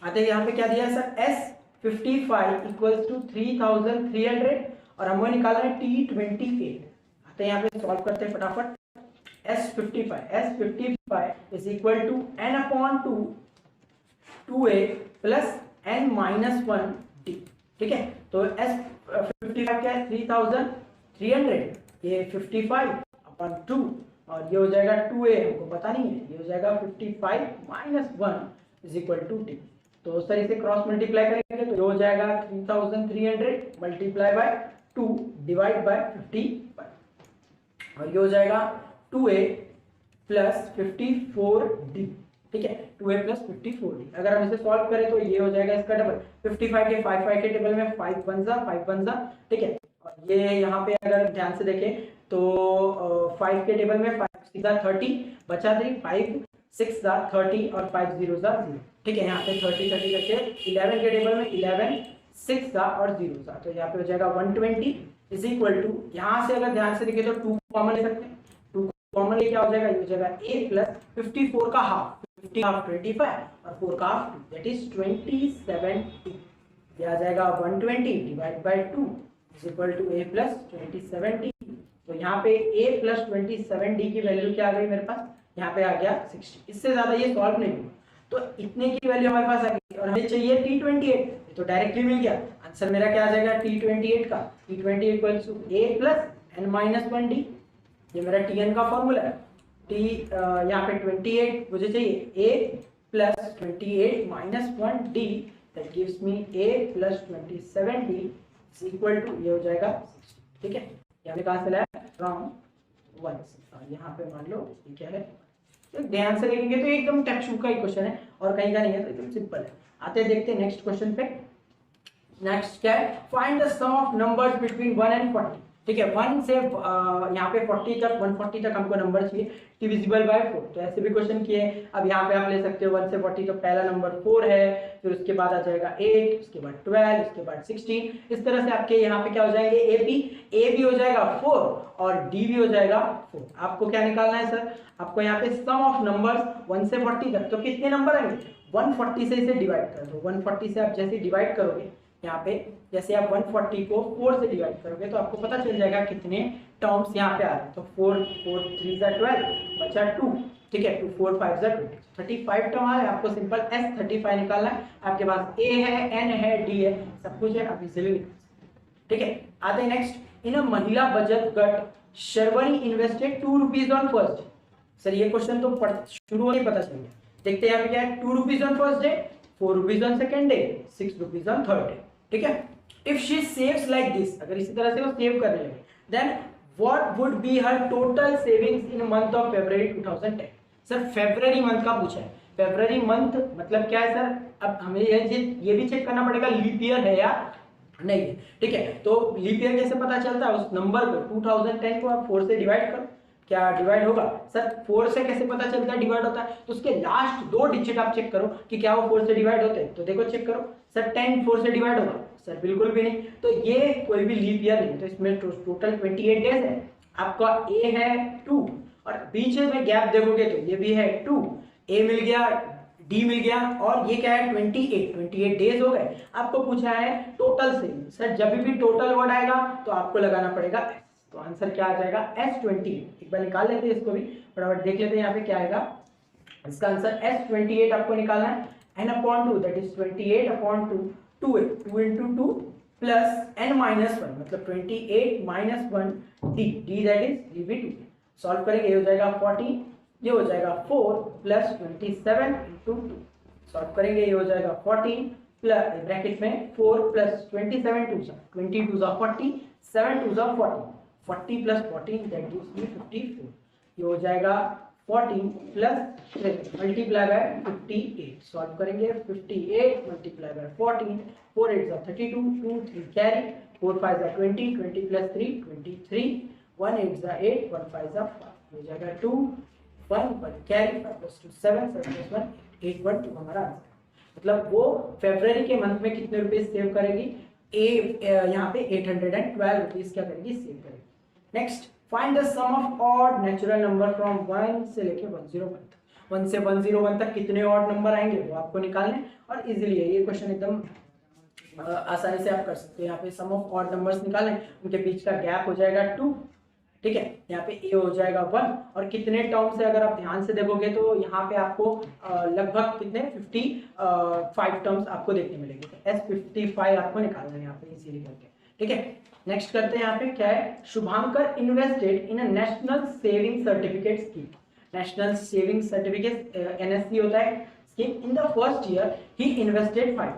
आते हैं, यहाँ पे क्या दिया है सर, S55 इक्वल्स टू 3300 और हमें निकालना है T28। आते हैं यहाँ पे सॉल्व करते हैं फटाफट। S55 is equal to n upon 2a plus n minus 1d। ठीक है, तो S55 क्या है 3300, ये 55 अपॉन 2 और ये हो जाएगा 2a, हमको पता नहीं है, ये हो जाएगा 55 minus 1 is equal to d। तो सर इसे क्रॉस मल्टीप्लाई करेंगे तो ये हो जाएगा 3300 मल्टीप्लाई बाय 2 डिवाइड बाय 55 और ये हो जाएगा 2a प्लस 54d। ठीक है, 2a प्लस 54d। अगर हम इसे सॉल्व करें तो ये हो जाएगा इसका डबल, 55 के 5 के टेबल में 5 1 जा। ठीक है, और ये यहाँ पे अगर ध्यान से देखें तो 5 के टेबल में 5 6 30 बचा 3, 5 6 30 और 5 0 0। ठीक है, यहाँ पे 30 30 करके 11 के टेबल में 11 6 और 0 तो यहाँ पे हो जाएगा 120 इज इक्वल टू, यहाँ से अगर ध्यान से देखें तो 2 कॉमन ले सकते हैं, 2 कॉमन ले क्या हो जाएगा, ये हो जाएगा a प्लस 54 का हाफ, 50 हाफ 25 और 4 का हाफ 2 दैट इज 27t। ये आ जाएगा 120 divide by 2 is equal to a plus 27t। तो यहाँ पे a प्लस 27d की वैल्यू क्या आ गई मेरे पास, यहाँ पे आ गया 60। इससे ज्यादा ये सॉल्व नहीं हुआ, तो इतने की वैल्यू हमारे पास आ गई और हमें चाहिए T28, तो डायरेक्टली मिल गया। आंसर मेरा क्या आ जाएगा T28 का, T20 equals to a plus n minus 1d। ये मेरा Tn का फॉर्मूला है। T यहाँ पे 28 मुझे चाहिए, a plus 28 minus 1d that gives me a plus 27d is equal to, ये हो जाएगा 60। ठीक है, यहाँ पे कहाँ से लाया, फ्रॉम 1 से। यहाँ पे मान लो ये क्या है, तो ध्यान से देखेंगे तो एकदम टेक्स्ट बुक का ही क्वेश्चन है और कहीं का नहीं है, तो एकदम सिंपल है। आते हैं देखते हैं नेक्स्ट क्वेश्चन पे। नेक्स्ट क्या है, find the sum of numbers between 1 and 40। ठीक है, 1 से यहाँ पे 40 तक, 140 तक हमको नंबर चाहिए डिविजिबल बाय 4। तो ऐसे भी क्वेश्चन किए। अब यहाँ पे आप ले सकते हो 1 से 40, तो पहला नंबर 4 है, फिर उसके बाद आ जाएगा 8, उसके बाद 12, उसके बाद 16। इस तरह से आपके यहाँ पे क्या हो जाएंगे, ए भी हो जाएगा 4 और डी भी हो जाएगा 4। आपको क्या निकालना है सर, आपको यहाँ पे सम ऑफ नंबर्स 1 से 40 तक, तो कितने नंबर आएंगे, 140 से इसे डिवाइड कर दो। 140 से आप जैसे डिवाइड करोगे, यहाँ पे जैसे आप 140 को 4 से डिवाइड करोगे तो आपको पता चल जाएगा कितने टर्म्स यहाँ पे आ रहे हैं। तो 4 4 3 जा 12 बचा 2। ठीक है, 2 4 5 जा 20, 35 टर्म आ रहा है। आपको सिंपल S35 निकालना है। आपके पास A है, N है, D है, सब कुछ है, आप इजीली निकाल सकते हैं। ठीक है, आते हैं नेक्स्ट। इन अ महिला बचत गट Sharvani invested 2 rupees on first. Sir ये क्वेश्चन तो शुरू होने पता चल गया। देखते हैं यहाँ पे क्या है, 2 rupees on first day, 4 rupees on second day, 6 rupees on third day. ठीक है, if she saves like this, अगर इसी तरह से वो सेव करने लगे, then what would be her total savings in month of February 2010। Sir फरवरी मंथ का पूछा है, फरवरी मंथ मतलब क्या है सर, अब हमें ये भी चेक करना पड़ेगा लीप ईयर है या नहीं है। ठीक है, तो लीप ईयर कैसे पता चलता है, उस नंबर को 2010 को आप 4 से डिवाइड करो, क्या डिवाइड होगा सर, 4 से कैसे पता चलता है डिवाइड होता है, तो उसके लास्ट 2 डिजिट आप चेक करो कि क्या वो 4 से डिवाइड होते हैं। तो देखो चेक करो सर, 10 4 से डिवाइड होगा, सर बिल्कुल भी नहीं। तो ये कोई भी लीप ईयर नहीं, तो इसमें टोटल 28 डेज है। आपका ए है 2 और बीच में गैप देखोगे तो ये भी है 2, ए मिल गया, डी मिल गया और ये क्या है 28 डेज हो गए। आपको पूछा है टोटल से, सर जब भी टोटल वर्ड आएगा तो आपको लगाना पड़ेगा एस। तो आंसर क्या आ जाएगा S28। एक बार निकाल लेते हैं इसको भी, फटाफट देख लेते हैं यहाँ पे क्या आएगा। इसका आंसर S28 आपको निकालना है, n/2 that is 28/2, 2 into 2 plus n-1 मतलब 28 - 1 d that is dv2। Solve करेंगे, ये हो जाएगा 40, ये हो जाएगा 4 प्लस 27 इंटू 2। सॉल्व करेंगे, ये हो जाएगा 14 प्लस ब्रैकेट में 4 प्लस 27 2 जा 20 2 जा 40, 7 2 जा 40, 40 प्लस 14 दैट गिव्स मी 54। ये हो जाएगा 14 प्लस मल्टीप्लाई बाय 58। सॉल्व करेंगे, 58 मल्टीप्लाई बाय 14, 4 8 जा 32, 2 3 कैरी, 4 5 जा 20, 20 प्लस 3 23, 1 8 जा 8, 1 5 जा 5। हो जाएगा 2 1 1 कैरी, 5 प्लस 2 7, 7 प्लस 1 8 1 2 हमारा आंसर। मतलब वो फरवरी के मंथ में कितने रुपीस सेव करेगी, यहाँ पे 812 रुपीस क्या करेगी, सेव करेगी। Next, find the sum of odd natural number from 1 से लेके 101 1 से 101 तक कितने ऑड नंबर आएंगे वो आपको निकालने, और इजीली है ये क्वेश्चन, एकदम आसानी से आप कर सकते हैं। यहाँ पे सम ऑफ ऑड नंबर्स निकालें, उनके बीच का गैप हो जाएगा 2, ठीक है। यहाँ पे ए हो जाएगा 1, और कितने टर्म्स है अगर आप ध्यान से देखोगे तो यहाँ पे आपको लगभग कितने 55 टर्म्स आपको देखने मिलेंगे। तो S55 आपको निकालना है यहाँ पे इजीली करके, ठीक है। नेक्स्ट करते हैं, यहाँ पे क्या है, Shubhankar invested in a national saving certificate scheme. National saving certificate NSC होता है scheme. In the first year he invested 5,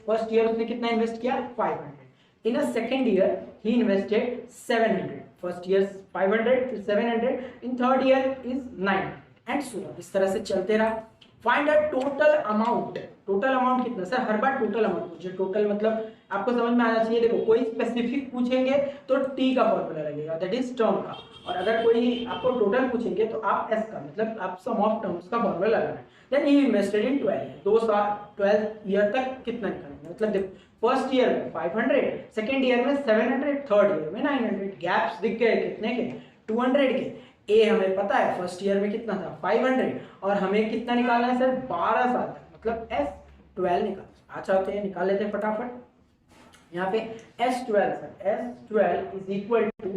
first year उसने कितना इन्वेस्ट किया 500। In a second year he invested 700, first year 500 फिर 700, in third year is 900 and so on, इस तरह से चलते रहा। Find a total amount, total amount कितना सर, हर बार टोटल अमाउंट पूछे, टोटल मतलब आपको समझ में आना चाहिए। देखो कोई स्पेसिफिक पूछेंगे तो टी का फॉर्मूला लगेगा, दैट इज टर्म का, और अगर कोई आपको टोटल पूछेंगे तो आप एस का मतलब आप सम ऑफ टर्म्स का फॉर्मूला लगाना है। Then he invested in 12 year तक कितना निकालेंगे, मतलब देखो फर्स्ट ईयर में 500, सेकेंड ईयर में 700, थर्ड ईयर में 900, गैप्स दिख गए कितने के 200 के। ए हमें पता है फर्स्ट ईयर में कितना था 500, और हमें कितना निकालना है सर 12 साल तक, मतलब S12 निकालना। अच्छा होते हैं, निकाल लेते हैं फटाफट। यहाँ पे S12 sir, S12 is equal to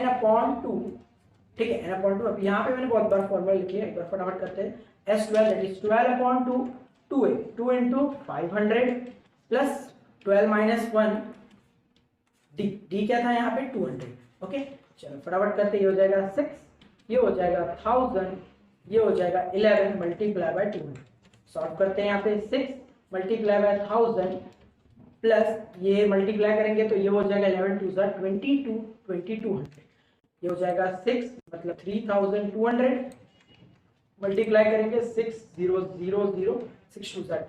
n/2, ठीक है, n/2। अब यहाँ पे मैंने बहुत बार फॉर्मूला लिखी है, एक बार फटाफट करते हैं। S12 that is 12/2, 2a 2 into 500 plus 12 minus 1 d क्या था यहाँ पे 200, ओके। चलो फटाफट करते, ये हो जाएगा 6, ये हो जाएगा 1000, ये हो जाएगा 11 मल्टीप्लाई बाय 200। सॉल्व करते हैं, यहाँ पे 6 मल्टीप्लाई बाय 1000 प्लस ये मल्टीप्लाई करेंगे तो ये हो जाएगा 11 2 22 2200, ये हो जाएगा 6 मतलब 3200 मल्टीप्लाई करेंगे 6000 6 2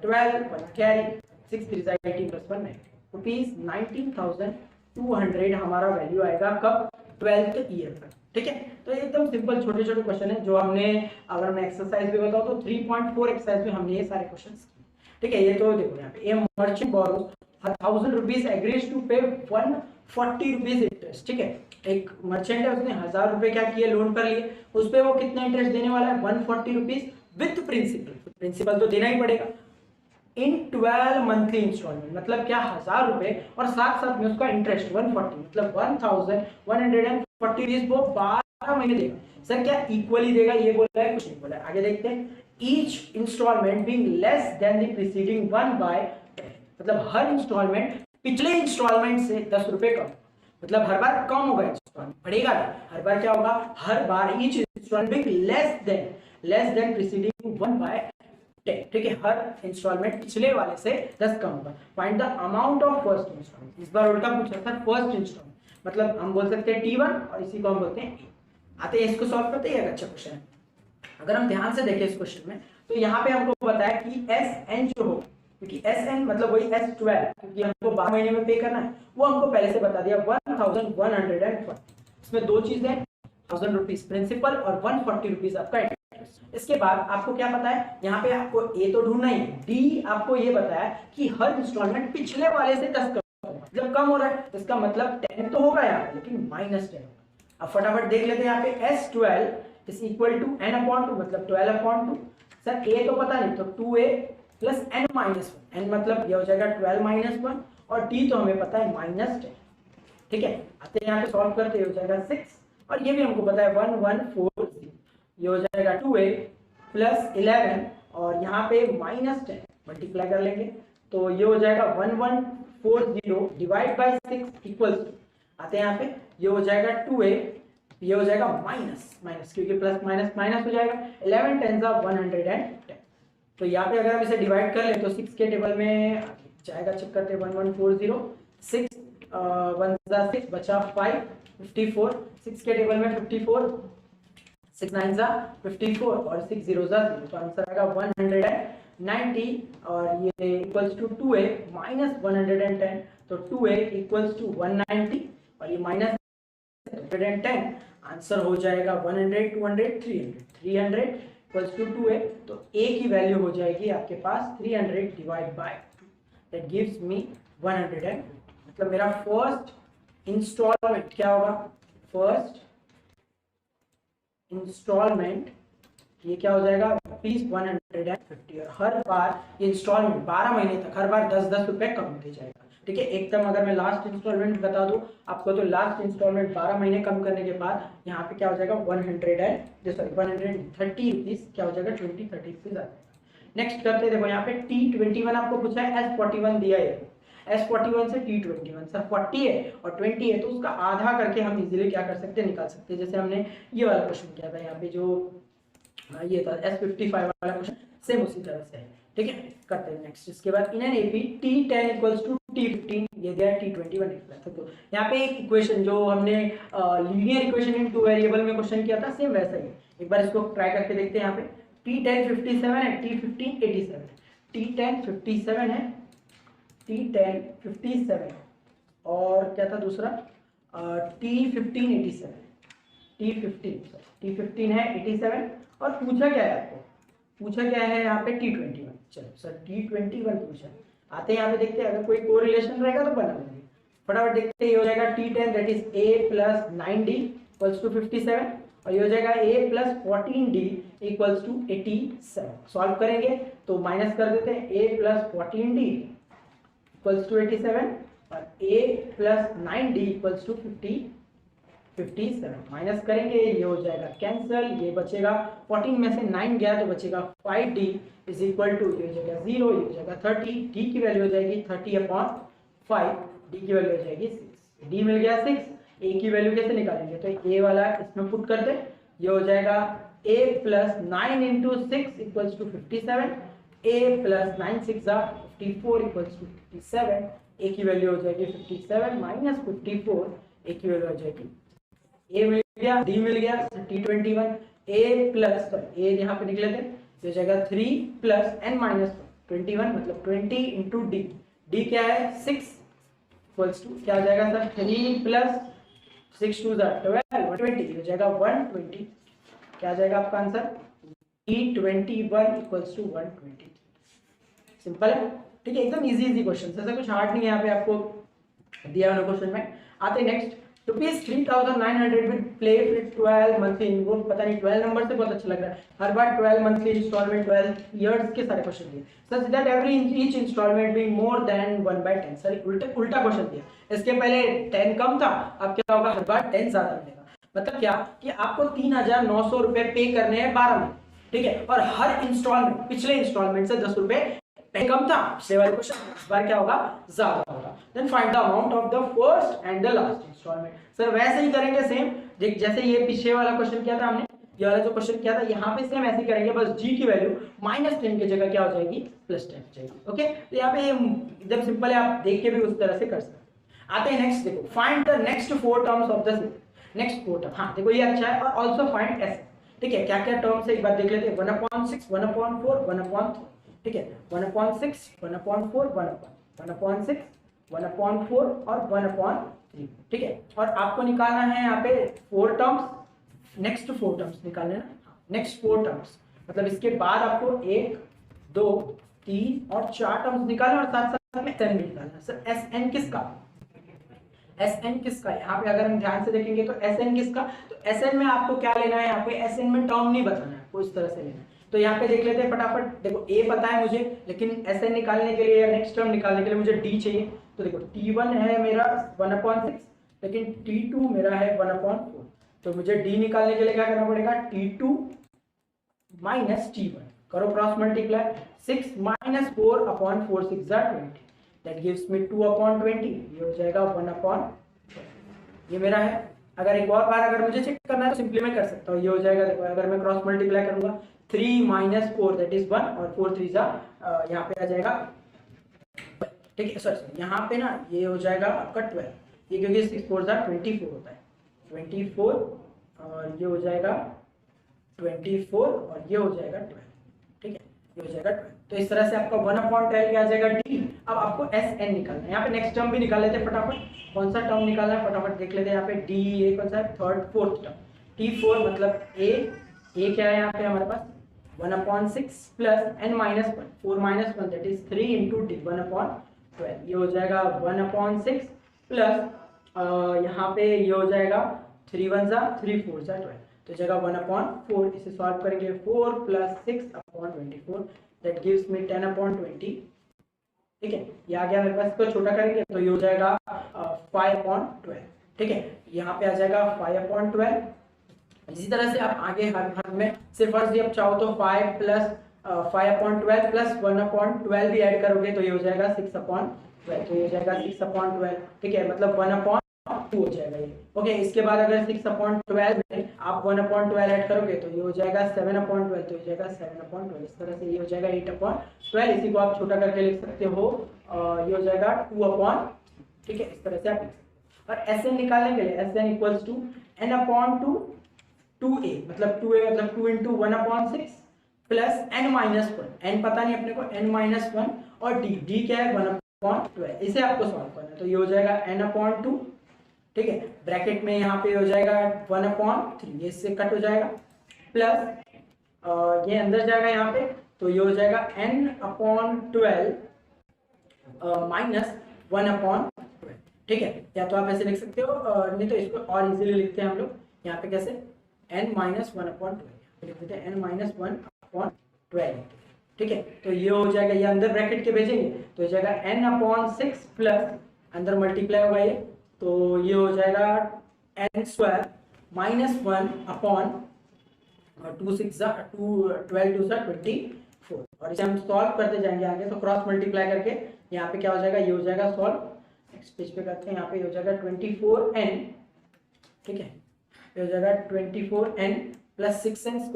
12 1 कैरी 6 3 18 प्लस 1 रुपीज 19,200 हमारा वैल्यू आएगा कब 12th ईयर तक, ठीक है। तो एकदम सिंपल छोटे छोटे क्वेश्चन है जो हमने, अगर मैं एक्सरसाइज भी बताऊं तो 3.4 एक्सरसाइज में हमने ये सारे क्वेश्चन किए, ठीक है। ये तो देखो यहाँ पे a merchant borrows 1000 rupees agrees to pay 140 rupees interest, ठीक है। एक मर्चेंट है, उसने 1000 रुपए क्या किए लोन पर लिए, उस पे वो कितना इंटरेस्ट देने वाला है 140 रुपीज विद प्रिंसिपल, प्रिंसिपल तो देना ही पड़ेगा इन 12 मंथली इंस्टॉलमेंट, मतलब क्या 1000 रुपए और साथ साथ में उसका इंटरेस्ट 140 मतलब 1140 रुपीज वो 12 महीने देगा। सर क्या इक्वली देगा, ये बोल रहा है, कुछ नहीं बोला है। आगे देखते हैं, each instalment being less than the preceding 1/10, मतलब हर इंस्टॉलमेंट पिछले इंस्टॉलमेंट से 10 रुपए कम, मतलब हर बार कम होगा इंस्टॉलमेंट, बढ़ेगा हर बार क्या होगा, हर बार each instalment being less than preceding 1/10, ठीक है। हर इंस्टॉलमेंट पिछले वाले से 10 कम होगा। Find the amount of first installment, इस बार उल्टा पूछा था, फर्स्ट इंस्टॉलमेंट मतलब हम बोल सकते हैं T1 और इसी को हम बोलते हैं A। आते हैं इसको सॉल्व करते हैं, अच्छा क्वेश्चन है। अगर हम ध्यान से देखें इस क्वेश्चन में तो यहाँ पे हमको पता है कि SN जो हो, क्योंकि SN मतलब वही S12, क्योंकि हमको 12 महीने में पे करना है, वो हमको पहले से बता दिया 1140। इसमें दो चीजें, 1000 रुपीज प्रिंसिपल और 140 रुपीज आपका इंटरेस्ट। इसके बाद आपको क्या पता है, यहाँ पे आपको A तो ढूंढना ही है, D आपको ये बताया कि हर इंस्टॉलमेंट पिछले वाले से 10 कम, जब कम हो रहा है इसका मतलब 10 तो होगा यहाँ पे, लेकिन -10 होगा। अब फटाफट देख लेते हैं, यहाँ पे S12 is equal to n/2 मतलब 12/2। सर A तो पता नहीं, तो 2a प्लस n-1, n मतलब ये हो जाएगा 12 - 1, और t तो हमें पता है -10, ठीक है। आते हैं यहाँ पे सॉल्व करते, हो जाएगा 6, और ये भी हमको पता है 1140, ये हो जाएगा 2a प्लस 11 और यहाँ पे -10 मल्टीप्लाई कर लेंगे तो ये हो जाएगा 1140 डिवाइड बाय 6 इक्वल्स टू, आते हैं यहाँ पे, ये हो जाएगा 2a ये हो जाएगा माइनस माइनस, क्योंकि प्लस माइनस माइनस हो जाएगा। 11 10 110। तो यहाँ पे अगर हम इसे डिवाइड कर ले तो 6 के टेबल में जाएगा, चेक करते हैं 1140, 6 1 6 बचा 5 54, 6 के टेबल में 54, 6 9 54 और 6 0 0, तो आंसर आएगा 190 और ये इक्वल्स टू 2a माइनस 110, तो 2a इक्वल्स टू 190 और ये माइनस 110, आंसर हो जाएगा 100 200 300 इक्वल्स टू 2a, तो a की वैल्यू हो जाएगी आपके पास 300 डिवाइड बाय, दैट गिव्स मी 100, मतलब मेरा फर्स्ट इंस्टॉलमेंट क्या होगा, फर्स्ट इंस्टॉलमेंट ये क्या हो जाएगा रुपीज 150, और हर बार ये इंस्टॉलमेंट 12 महीने तक हर बार 10-10 रुपए कम होते जाएगा। ठीक है, एकदम अगर मैं लास्ट इंस्टॉलमेंट बता दूं आपको, तो लास्ट इंस्टॉलमेंट 12 महीने कम करने के बाद यहाँ पे क्या हो जाएगा 130 रुपीज क्या हो जाएगा 20-30 रुपीज आ जाएगा। नेक्स्ट करते हैं, देखो यहाँ पे T21 आपको पूछा है, S41 दिया है, S41 से T21 सर 40 है और 20 है, तो उसका आधा करके हम इजीली क्या कर सकते हैं, निकाल सकते हैं। जैसे हमने ये वाला क्वेश्चन किया था, यहाँ पे जो ये था S55 वाला क्वेश्चन, सेम उसी तरह से है। ठीक है, करते हैं नेक्स्ट। इसके बाद in an AP T10 equals to T15, ये दिया है T21 निकला था। तो यहाँ पे एक इक्वेशन जो हमने linear equation in two variable में क्वेश्चन किया था, सेम वैसा ही। एक बार इसको ट्राई करके देखते हैं। यहाँ पे T10 57 है, T15 87 है, T10 57 है, T10 57 और क्या था दूसरा T15 87, T15 है 87, और पूछा क्या है आपको, पूछा क्या है यहाँ पे T21। चलो सर T21 पूछा, आते हैं यहाँ पे देखते हैं, अगर कोई कोरिलेशन रहेगा तो बना लेंगे। फटाफट देखते हैं, ये हो जाएगा T10 that is A plus 9D equals to 57, और ये हो जाएगा A plus 14D equals to 87। Solve करेंगे तो माइनस कर देते हैं, A plus 14D equals to 87 और A plus 9D equals to 57। Minus करेंगे, ये हो जाएगा कैंसिल, ये बचेगा 14 में से 9 गया तो बचेगा 5D इज इक्वल टू, ये हो जाएगा 0, ये हो जाएगा 30, D की वैल्यू हो जाएगी 30/5, D की वैल्यू हो जाएगी 6, D मिल गया 6। A की वैल्यू कैसे निकालेंगे, तो A वाला इसमें पुट करते हैं, ये हो जाएगा A plus 9 into 6 equals to 57, A plus 9 6 54 equals to 57, A की वैल्यू हो जाएगी 57 माइनस 54, A की वैल्यू हो जाएगी, A मिल गया, D मिल गया, T21 A प्लस A यहाँ पे निकले थे, तो जाएगा 3 प्लस n माइनस 21 मतलब 20 इंटू D, D क्या है 6 इक्वल्स टू क्या हो जाएगा सर 3 प्लस 6 2 12 120, हो जाएगा 120, क्या आ जाएगा आपका answer T21 equals to 120। Simple है, ठीक है, एकदम इजी क्वेश्चन, ऐसा कुछ हार्ड नहीं है यहाँ पे आपको दिया हुआ क्वेश्चन में। आते next, ₹3,900 with play fit 12 monthly, वो पता नहीं 12 नंबर से बहुत अच्छा लग रहा है, हर बार 12 मंथली इंस्टॉलमेंट 12 इयर्स के सारे क्वेश्चन दिए, such that every each installment be more than 1/10। Sir उल्टा क्वेश्चन दिया, इसके पहले 10 कम था, अब क्या होगा हर बार 10 ज्यादा मिलेगा। मतलब क्या कि आपको 3,900 रुपए पे करने हैं 12 में, ठीक है, और हर इंस्टॉलमेंट पिछले इंस्टॉलमेंट से 10 रुपए कम था, पिछले वाले क्वेश्चन इस बार क्या होगा ज्यादा होगा। Then find the amount of the first and the last installment. Sir वैसे ही करेंगे सेम, जैसे ये पीछे वाला क्वेश्चन किया था हमने, ये वाला जो क्वेश्चन किया था, यहाँ पे सेम ऐसे ही करेंगे, बस G की वैल्यू -10 की जगह क्या हो जाएगी +10 हो जाएगी। ओके, तो यहाँ पे एकदम सिंपल है, आप देख के भी उस तरह से कर सकते हैं। आते हैं नेक्स्ट, देखो find the next 4 terms of the next 4 term. हाँ देखो ये अच्छा है, और ऑल्सो फाइंड S, ठीक है, क्या क्या टर्म्स है एक बार देख लेते हैं। 1/6 1/4 1/3, ठीक है, 1/6 1/4 1/6 1/4 और 1/3, ठीक है, और आपको निकालना है यहाँ पे 4 टर्म्स, नेक्स्ट 4 टर्म्स निकालने ना, नेक्स्ट 4 टर्म्स मतलब इसके बाद आपको 1 2 3 और 4 टर्म्स निकालना, और साथ साथ में SN भी निकालना। सर SN किसका, SN किसका, यहाँ पे अगर हम ध्यान से देखेंगे तो SN किसका, तो SN में आपको क्या लेना है, यहाँ पे SN में टर्म नहीं बताना है, आपको इस तरह से लेना है। तो यहाँ पे देख लेते हैं फटाफट, देखो A पता है मुझे, लेकिन SN निकालने के लिए या नेक्स्ट टर्म निकालने के लिए मुझे D चाहिए। तो देखो T1 है मेरा 1/6, लेकिन T2 मेरा है 1/4, तो मुझे D निकालने के लिए क्या करना पड़ेगा, T2 माइनस T1, करो क्रॉस मल्टीप्लाई, 6 - 4/4 6 20, दैट गिव्स मी 2/20, ये हो जाएगा 1/, ये मेरा है अगर एक और बार अगर मुझे चेक करना है तो सिंपली मैं कर सकता हूँ। ये हो जाएगा, देखो अगर मैं क्रॉस मल्टीप्लाई करूंगा 3 - 4 दैट इज 1 और 4 3 यहाँ पे आ जाएगा, ठीक है। सॉरी यहाँ पे ना ये हो जाएगा आपका 12, ये क्योंकि 6 4 24 होता है, 24 और ये हो जाएगा 24 और ये हो जाएगा 12, ठीक है, ये हो जाएगा 12। तो इस तरह से आपका 1/12 क्या आ जाएगा डी। अब आपको एस एन निकालना है। यहाँ पे नेक्स्ट टर्म भी निकाल लेते हैं फटाफट, कौन सा टर्म निकालना है फटाफट देख लेते हैं। यहाँ पे डी ए कौन सा है, थर्ड फोर्थ टर्म, T4 मतलब ए क्या है यहाँ पे हमारे पास 1/6 plus n - 1 4 - 1 that is 3 into D 1/12, ये हो जाएगा 1/6 प्लस यहाँ पे ये हो जाएगा 3 1 3 4 12, तो जगह 1/4, इसे सॉल्व करेंगे 4 + 6/24 दैट गिव्स मी 10/20, ठीक है। ये आ गया मेरे पास, इसको छोटा करेंगे तो ये हो जाएगा 5/12, ठीक है, यहाँ पे आ जाएगा 5/12। इसी तरह से आप आगे हर भाग में सिर्फ फर्स्ट आप चाहो तो 5 + 5/12 प्लस 1/12 भी ऐड करोगे तो ये हो जाएगा 6/12, तो ये हो जाएगा 6/12, ठीक है, मतलब 1/2 हो जाएगा ये, ओके। इसके बाद अगर 6/12 में आप 1/12 ऐड करोगे तो ये हो जाएगा 7/12, तो ये हो जाएगा 7/12, इस तरह से ये हो जाएगा 8/12, इसी को आप छोटा करके लिख सकते हो, ये हो जाएगा 2/, ठीक है, इस तरह से आप लिख सकते हो। और एस एन निकालने के लिए S N equals to n/2 2a, मतलब 2a मतलब 2 × 1/6 प्लस n - 1, n पता नहीं अपने को, n - 1 और d क्या है 1/12, इसे आपको सॉल्व करना है, तो ये हो जाएगा n/2, ठीक है, ब्रैकेट में यहाँ पे हो जाएगा 1/3, ये इससे कट हो जाएगा, प्लस ये अंदर जाएगा यहाँ पे, तो ये हो जाएगा n/12 माइनस 1/12, ठीक है। या तो आप ऐसे लिख सकते हो, नहीं तो इसको और इजीली लिखते हैं हम लोग, यहाँ पे कैसे n - 1/12 लिख देते हैं, n - 1/12, ठीक है। तो ये हो जाएगा, ये अंदर ब्रैकेट के भेजेंगे तो हो जाएगा n/6 प्लस अंदर मल्टीप्लाई होगा ये, तो ये हो जाएगा n² - 1/2 6 12 2 24, और इसे हम सॉल्व करते जाएंगे आगे, तो क्रॉस मल्टीप्लाई करके यहाँ पे क्या हो जाएगा, ये हो जाएगा सॉल्व, नेक्स्ट पेज पे करते हैं, यहाँ पे हो जाएगा 24n, ठीक है, ये हो जाएगा 24n plus 6n² -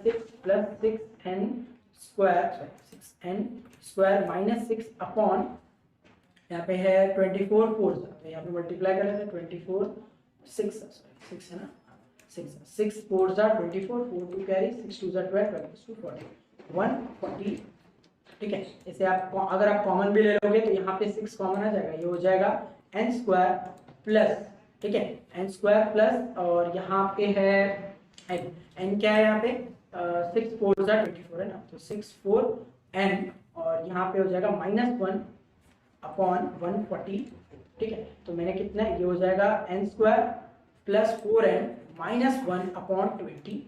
6 plus 6n² 6 upon यहाँ पे है 24 4, तो यहाँ पे मल्टीप्लाई कर लेते हैं 24 6 है ना, 6 4 24 4 2 कैरी 6 2 12 12 40 140, ठीक है। इसे आप अगर आप कॉमन भी ले लोगे तो यहाँ पे 6 कॉमन आ जाएगा, ये हो जाएगा n² प्लस, ठीक है, n² प्लस और यहाँ पे है n क्या है यहाँ पे 6 4 24 है ना, तो 6 4n और यहाँ पे हो जाएगा -1/140, ठीक है। तो मैंने कितना, ये हो जाएगा n² प्लस 4n -1/20,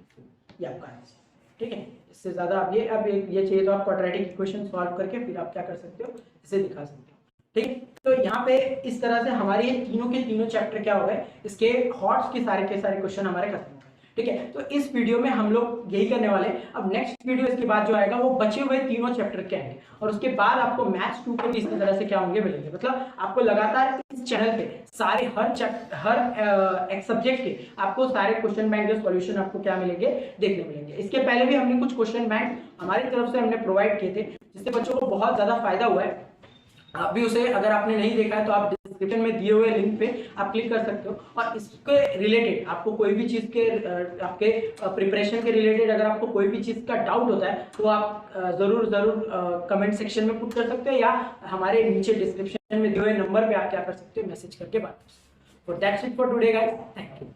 ये आपका आंसर, ठीक है। इससे ज़्यादा आप अब ये चाहिए तो आप क्वाड्रेटिक इक्वेशन सॉल्व करके फिर आप क्या कर सकते हो, इसे दिखा सकते हो, ठीक है। तो यहाँ पे इस तरह से हमारे ये तीनों के तीनों चैप्टर क्या हो गए, इसके हॉट्स के सारे क्वेश्चन हमारे खत्म हो गए, ठीक है। तो इस वीडियो में हम लोग यही करने वाले हैं। अब नेक्स्ट वीडियो इसके बाद जो आएगा वो बचे हुए तीनों चैप्टर के आएंगे, और उसके बाद आपको मैथ्स 2 के भी इस तरह से क्या होंगे मिलेंगे, मतलब आपको लगातार इस चैनल पे सारे हर एक सब्जेक्ट के आपको सारे क्वेश्चन बैंक के सॉल्यूशन आपको क्या मिलेंगे, देखने मिलेंगे। इसके पहले भी हमने कुछ क्वेश्चन बैंक हमारी तरफ से हमने प्रोवाइड किए थे, जिससे बच्चों को बहुत ज्यादा फायदा हुआ है। आप भी उसे अगर आपने नहीं देखा है तो आप डिस्क्रिप्शन में दिए हुए लिंक पे आप क्लिक कर सकते हो, और इसके रिलेटेड आपको कोई भी चीज़ के आपके प्रिपरेशन के रिलेटेड अगर आपको कोई भी चीज़ का डाउट होता है तो आप ज़रूर कमेंट सेक्शन में पुट कर सकते हो, या हमारे नीचे डिस्क्रिप्शन में दिए हुए नंबर पे आप क्या कर सकते हो, मैसेज करके बात कर सकते हो। That's it for today guys, thank you.